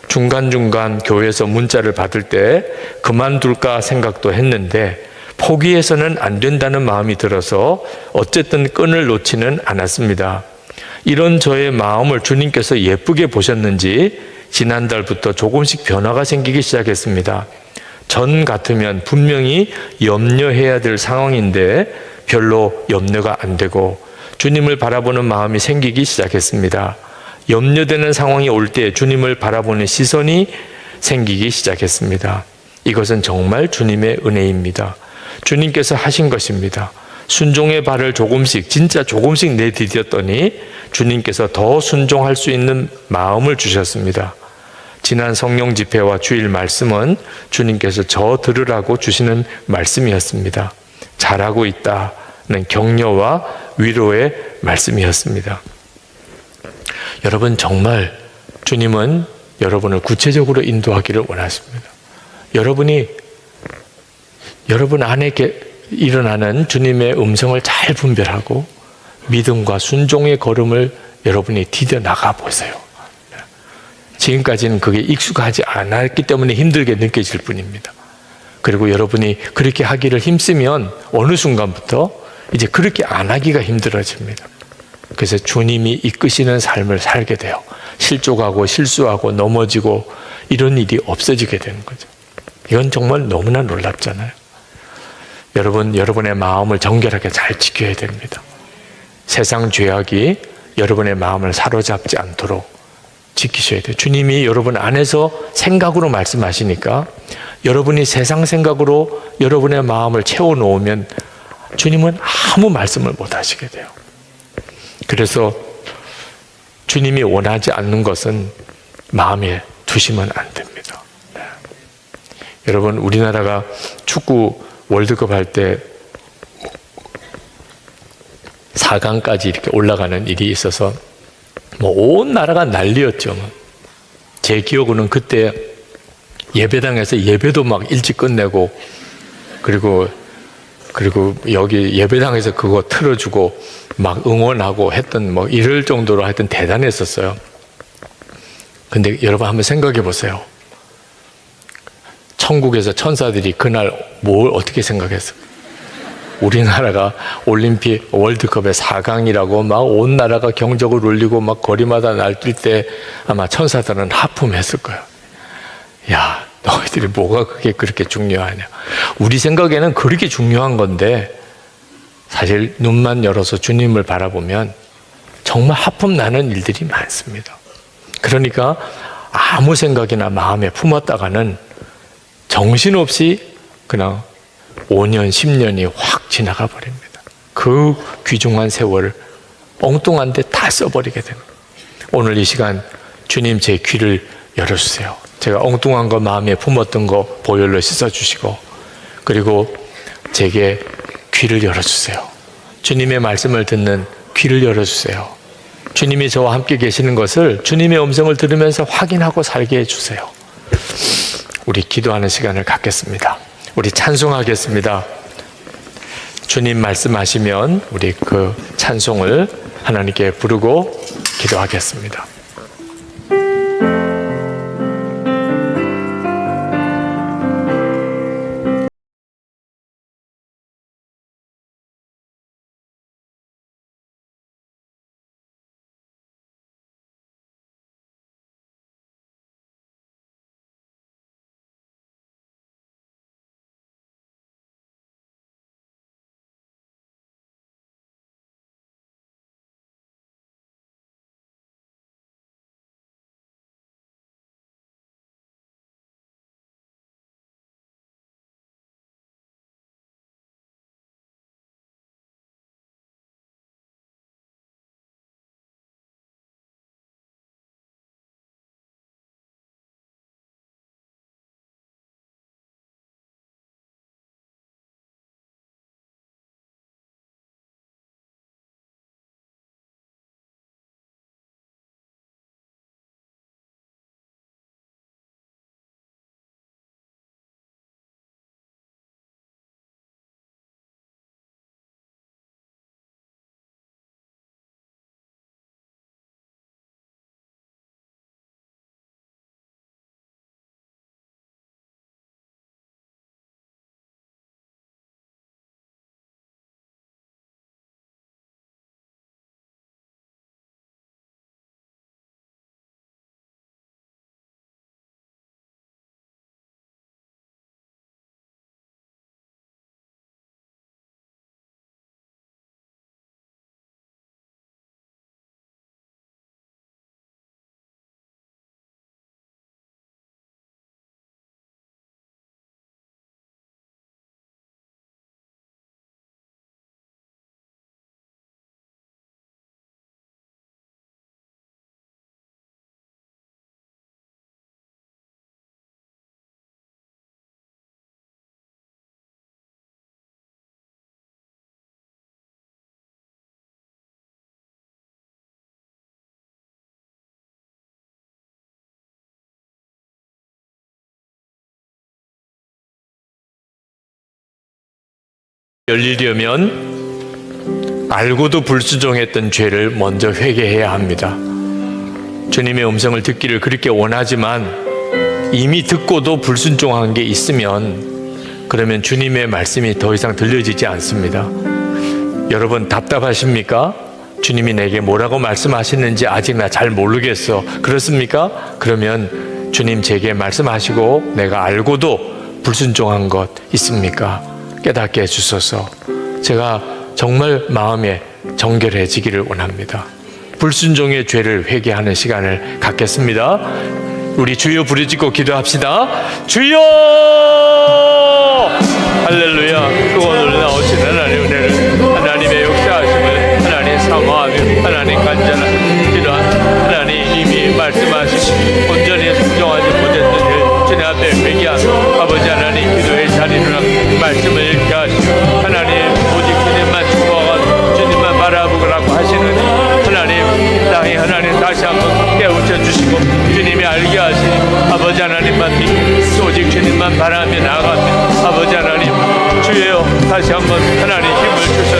중간중간 교회에서 문자를 받을 때 그만둘까 생각도 했는데 포기해서는 안 된다는 마음이 들어서 어쨌든 끈을 놓지는 않았습니다. 이런 저의 마음을 주님께서 예쁘게 보셨는지 지난달부터 조금씩 변화가 생기기 시작했습니다. 전 같으면 분명히 염려해야 될 상황인데 별로 염려가 안 되고 주님을 바라보는 마음이 생기기 시작했습니다. 염려되는 상황이 올 때 주님을 바라보는 시선이 생기기 시작했습니다. 이것은 정말 주님의 은혜입니다. 주님께서 하신 것입니다. 순종의 발을 조금씩, 진짜 조금씩 내디뎠더니 주님께서 더 순종할 수 있는 마음을 주셨습니다. 지난 성령 집회와 주일 말씀은 주님께서 저 들으라고 주시는 말씀이었습니다. 잘하고 있다는 격려와 위로의 말씀이었습니다. 여러분, 정말 주님은 여러분을 구체적으로 인도하기를 원하십니다. 여러분이 여러분 안에 일어나는 주님의 음성을 잘 분별하고 믿음과 순종의 걸음을 여러분이 디뎌 나가 보세요. 지금까지는 그게 익숙하지 않았기 때문에 힘들게 느껴질 뿐입니다. 그리고 여러분이 그렇게 하기를 힘쓰면 어느 순간부터 이제 그렇게 안 하기가 힘들어집니다. 그래서 주님이 이끄시는 삶을 살게 돼요. 실족하고 실수하고 넘어지고 이런 일이 없어지게 되는 거죠. 이건 정말 너무나 놀랍잖아요. 여러분, 여러분의 마음을 정결하게 잘 지켜야 됩니다. 세상 죄악이 여러분의 마음을 사로잡지 않도록 지키셔야 돼요. 주님이 여러분 안에서 생각으로 말씀하시니까 여러분이 세상 생각으로 여러분의 마음을 채워놓으면 주님은 아무 말씀을 못 하시게 돼요. 그래서 주님이 원하지 않는 것은 마음에 두시면 안 됩니다. 네. 여러분, 우리나라가 축구 월드컵 할 때 4강까지 이렇게 올라가는 일이 있어서 온 나라가 난리였죠. 제 기억으로는 그때 예배당에서 예배도 막 일찍 끝내고 그리고 여기 예배당에서 그거 틀어주고 막 응원하고 했던 이럴 정도로 하여튼 대단했었어요. 근데 여러분 한번 생각해 보세요. 천국에서 천사들이 그날 뭘 어떻게 생각했어요? 우리나라가 올림픽 월드컵의 4강이라고 막 온 나라가 경적을 울리고 막 거리마다 날뛸 때 아마 천사들은 하품했을 거예요. 야, 너희들이 뭐가 그게 그렇게 중요하냐. 우리 생각에는 그렇게 중요한 건데 사실 눈만 열어서 주님을 바라보면 정말 하품 나는 일들이 많습니다. 그러니까 아무 생각이나 마음에 품었다가는 정신없이 그냥 5년, 10년이 확 지나가 버립니다. 그 귀중한 세월을 엉뚱한 데 다 써버리게 됩니다. 오늘 이 시간 주님 제 귀를 열어주세요. 제가 엉뚱한 거 마음에 품었던 거 보혈로 씻어주시고 그리고 제게 귀를 열어주세요. 주님의 말씀을 듣는 귀를 열어주세요. 주님이 저와 함께 계시는 것을 주님의 음성을 들으면서 확인하고 살게 해주세요. 우리 기도하는 시간을 갖겠습니다. 우리 찬송하겠습니다. 주님 말씀하시면 우리 그 찬송을 하나님께 부르고 기도하겠습니다. 열리려면 알고도 불순종했던 죄를 먼저 회개해야 합니다. 주님의 음성을 듣기를 그렇게 원하지만 이미 듣고도 불순종한 게 있으면 그러면 주님의 말씀이 더 이상 들려지지 않습니다. 여러분 답답하십니까? 주님이 내게 뭐라고 말씀하시는지 아직 나 잘 모르겠어. 그렇습니까? 그러면 주님 제게 말씀하시고 내가 알고도 불순종한 것 있습니까? 깨닫게 해주소서. 제가 정말 마음에 정결해지기를 원합니다. 불순종의 죄를 회개하는 시간을 갖겠습니다. 우리 주여 부르짖고 기도합시다. 주여! 할렐루야. 그거 놀라우신 하나님의 은혜를, 하나님의 역사하심을 하나님 사모하며 하나님 간절한 기도한 하나님 이미 말씀하신 온전히 순종하지 못했던 일 주님 앞에 회개하며 아버지 하나님 기도의 자리로 말씀을 읽게 하시고 하나님 오직 주님만 추구하고 주님만 바라보라고 하시는 하나님 땅에 하나님 다시 한번 깨우쳐 주시고 주님이 알게 하시니 아버지 하나님만 믿고 오직 주님만 바라며 나아가며 아버지 하나님 주여 다시 한번 하나님 힘을 주셔서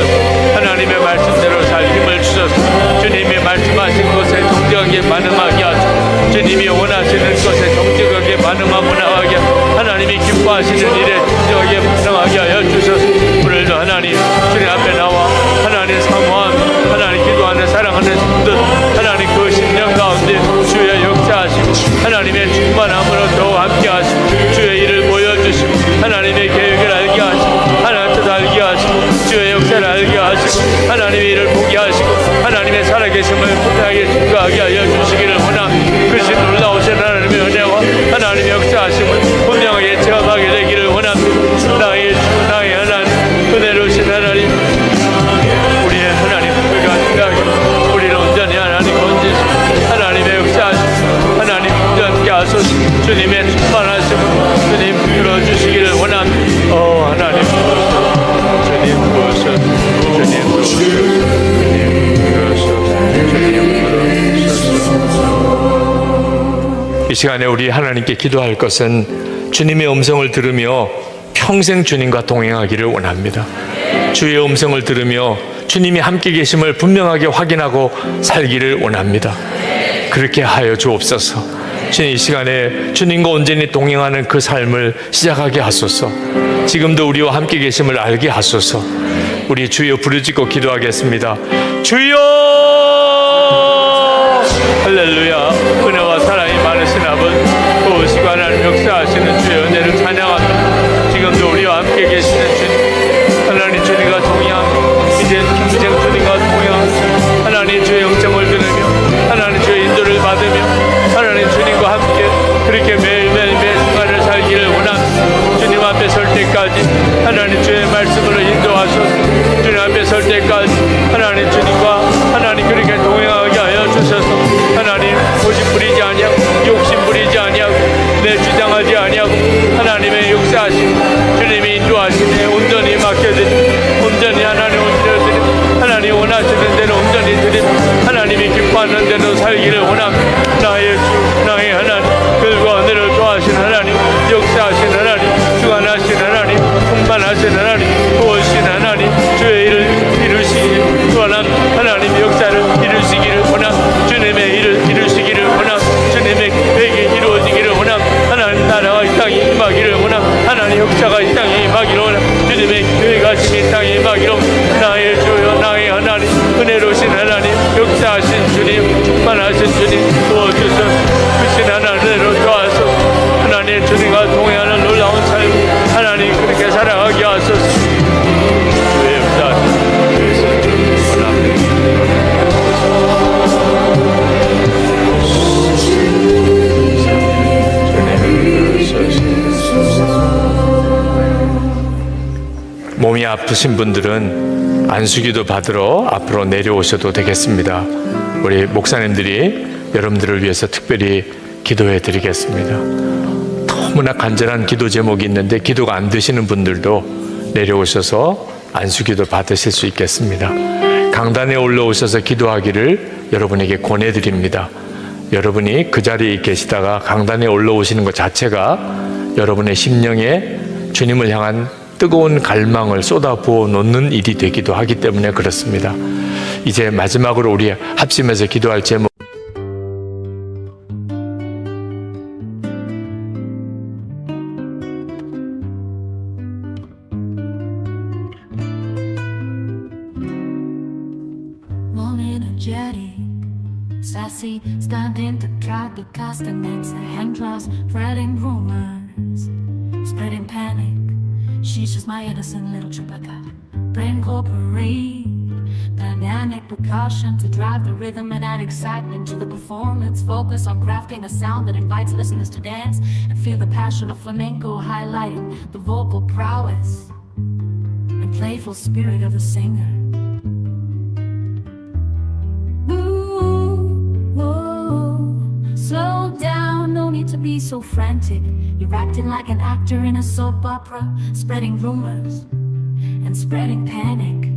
하나님의 말씀대로 살 힘을 주셔서 주님이 말씀하신 것에 정직하게 반응하게 하시고 주님이 원하시는 것에 정직하게 반응하고 나가게 하나님이 기뻐하시는 일에 정직하게 반응하게 하여 주셔서 오늘도 하나님 주님 앞에 나와 하나님 사모하며 하나님 기도하는 사랑하는 분들 하나님 그 심령 가운데 주의 역사하시고 하나님의 충만함으로 더욱 함께 하시고 주의 일을 보여주시고 하나님의 계획을 알게 하시고 하나님의 뜻 알게 하시고 주의 역사를 알게 하시고 하나님의 일을 보게 하시고 하나님의 살아계심을 분명하게 증거하게 하여 주시기를 원합니다. 그것이 놀라우신 하나님의 은혜와 하나님의 역사하심을 분명하게 체험하게 되기를 원합니다. 나의 주 나의 하나님 은혜로우신 하나님 우리의 하나님 우리가 생각하고 우리를 온전히 하나님 건지시고 하나님의 역사하시고 하나님 온전케 하소서. 주님의 충만하심을 주님 들어주시기를 원합니다. 하나님 주님 부어서 주님 부어서 주님 부어서 주님 부어서 이 시간에 우리 하나님께 기도할 것은 주님의 음성을 들으며 평생 주님과 동행하기를 원합니다. 주의 음성을 들으며 주님이 함께 계심을 분명하게 확인하고 살기를 원합니다. 그렇게 하여 주옵소서. 주님 이 시간에 주님과 온전히 동행하는 그 삶을 시작하게 하소서. 지금도 우리와 함께 계심을 알게 하소서. 우리 주여 부르짖고 기도하겠습니다. 주여! 할렐루야. 은혜와 사랑이 많으신 아버지 그 시간 하나님 역사하시는 주의 은혜를 찬양합니다. 지금도 우리와 함께 계시는 주님 하나님 주님과 동행하며 이제 김생 주님과 동행하며 하나님 주의 영성을 들으며 하나님 주의 인도를 받으며 하나님 주님과 함께 그렇게 매일매일 매 순간을 살기를 원합니다. 주님 앞에 설 때까지 하나님 주의 말씀으로 인도하소서. 주님 앞에 설 때까지 하나님 주님과 하나님 그렇게 동행하게 하여 주셔서 하나님 고집 부리지 아니하고 욕심 부리지 아니하고 내 주장하지 아니하고 하나님의 역사하심 주님이 인도하시네 온전히 맡겨드리고 온전히 하나님 온전히 하나님 원하시는 대로 온전히 드리고 하나님이 기뻐하는 대로 살기를 원합니다. 나의 주 나의 하나님 글과 은혜를 좋아하신 하나님 역사하신 하나님 주관하신 하나님 충만하신 하나님 도우신 하나님 주의 일을 이루시기를 원합니다. 하나님 역사를 이루시기를 원합니다. 주님의 일을 이루시기를 원합니다. 주님의 계획이 이루어지기를 원합니다. 하나님 나라가 이 땅에 임하기를 원합니다. 하나님 역사가 이 땅에 임하기를 원합니다. 주님의 계획하심이 이 땅에 임하기를 원합니다. 나의 주여 나의 하나님 은혜로우신 하나님 역사하신 주님 충만하신 주님 도와주셔서 크신 하나님으로 도와서 하나님 주님과 동행하는 놀라운 삶 하나님 그렇게 살아가게 하소서. 주의 역사하신 주의 성령 원합니다. 몸이 아프신 분들은 안수기도 받으러 앞으로 내려오셔도 되겠습니다. 우리 목사님들이 여러분들을 위해서 특별히 기도해 드리겠습니다. 너무나 간절한 기도 제목이 있는데 기도가 안 되시는 분들도 내려오셔서 안수기도 받으실 수 있겠습니다. 강단에 올라오셔서 기도하기를 여러분에게 권해드립니다. 여러분이 그 자리에 계시다가 강단에 올라오시는 것 자체가 여러분의 심령에 주님을 향한 뜨거운 갈망을 쏟아부어 놓는 일이 되기도 하기 때문에 그렇습니다. 이제 마지막으로 우리 합심해서 기도할 제목, Sassy, standing to try to cast an answer. Hand draws, spreading rumors, spreading panic. She's just my innocent little Chewbacca. Brain corporate, dynamic precaution to drive the rhythm and add excitement to the performance. Focus on crafting a sound that invites listeners to dance and feel the passion of flamenco, highlighting the vocal prowess and playful spirit of the singer. Slow down, no need to be so frantic. You're acting like an actor in a soap opera, spreading rumors and spreading panic.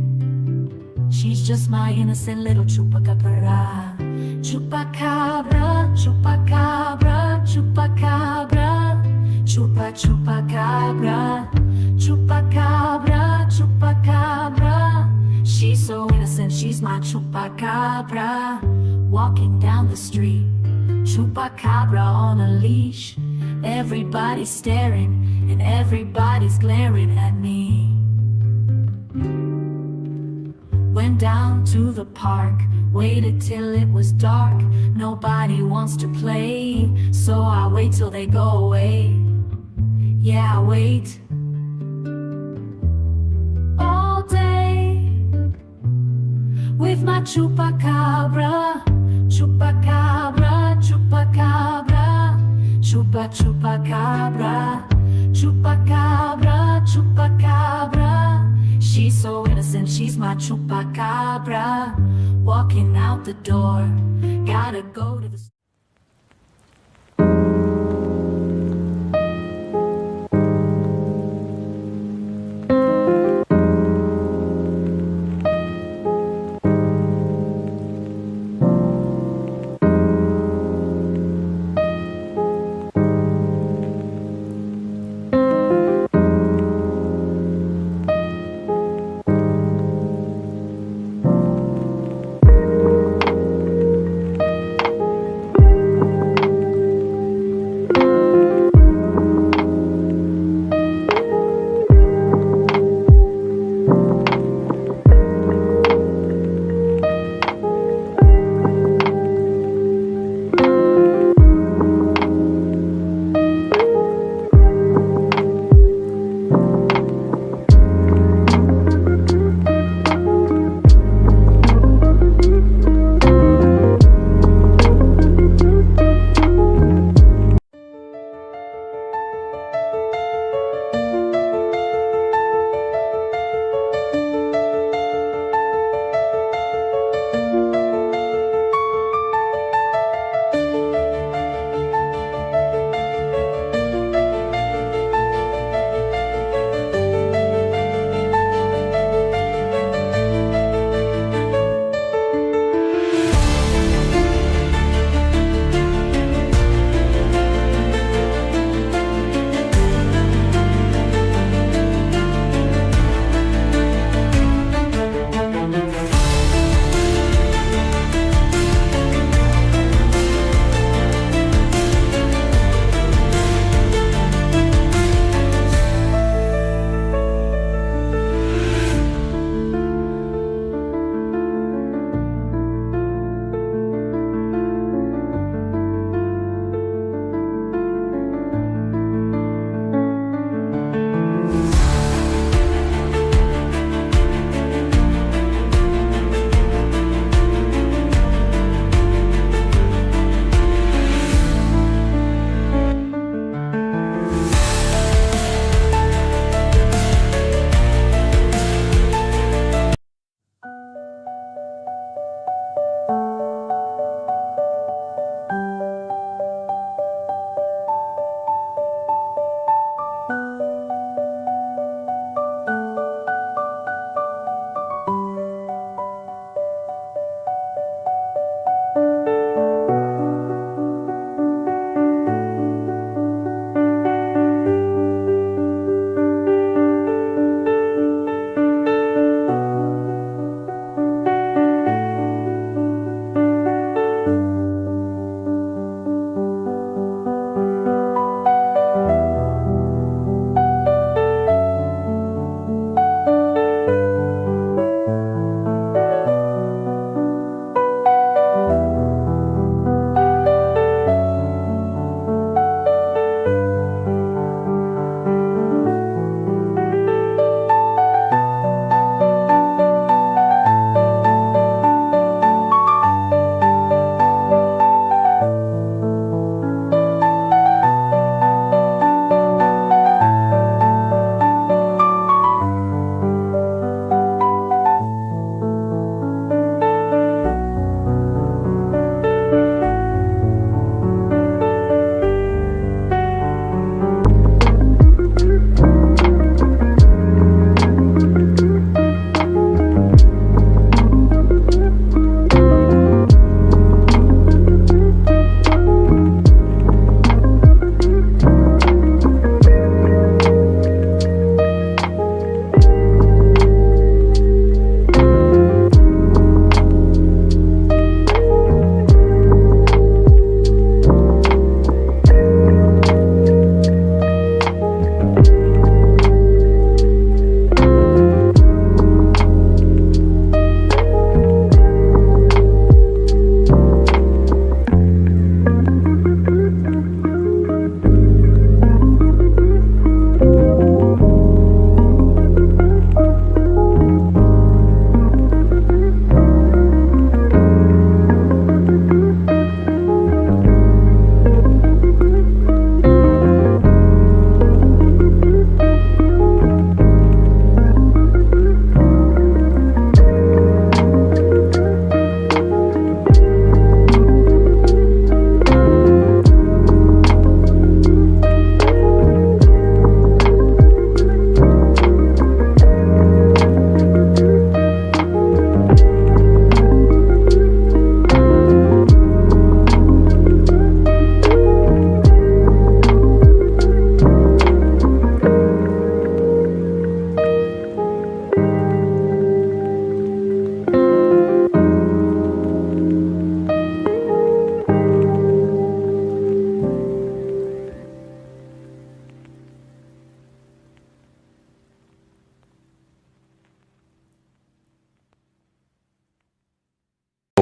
She's just my innocent little chupacabra. Chupacabra, chupacabra, chupacabra. Chupa chupacabra, chupacabra, chupacabra. She's so innocent, she's my chupacabra. Walking down the street, Chupacabra on a leash. Everybody's staring and everybody's glaring at me. Went down to the park, waited till it was dark. Nobody wants to play, so I wait till they go away. Yeah, I wait all day with my Chupacabra. Chupacabra, chupacabra, chupa chupacabra, chupacabra, chupacabra. She's so innocent, she's my chupacabra. Walking out the door, gotta go to the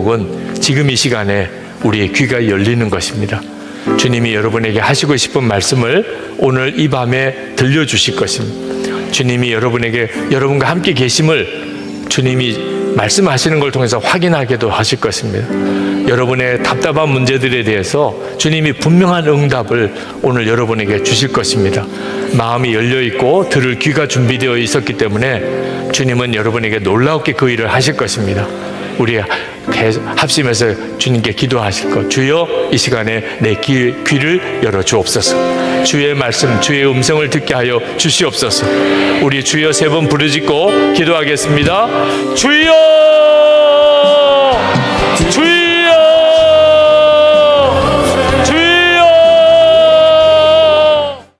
복은 지금 이 시간에 우리의 귀가 열리는 것입니다. 주님이 여러분에게 하시고 싶은 말씀을 오늘 이 밤에 들려주실 것입니다. 주님이 여러분과 함께 계심을 주님이 말씀하시는 걸 통해서 확인하게도 하실 것입니다. 여러분의 답답한 문제들에 대해서 주님이 분명한 응답을 오늘 여러분에게 주실 것입니다. 마음이 열려있고 들을 귀가 준비되어 있었기 때문에 주님은 여러분에게 놀랍게 그 일을 하실 것입니다. 우리 합심해서 주님께 기도하실 것. 주여, 이 시간에 내 귀를 열어 주옵소서. 주의 말씀, 주의 음성을 듣게 하여 주시옵소서. 우리 주여 3번 부르짖고 기도하겠습니다. 주여!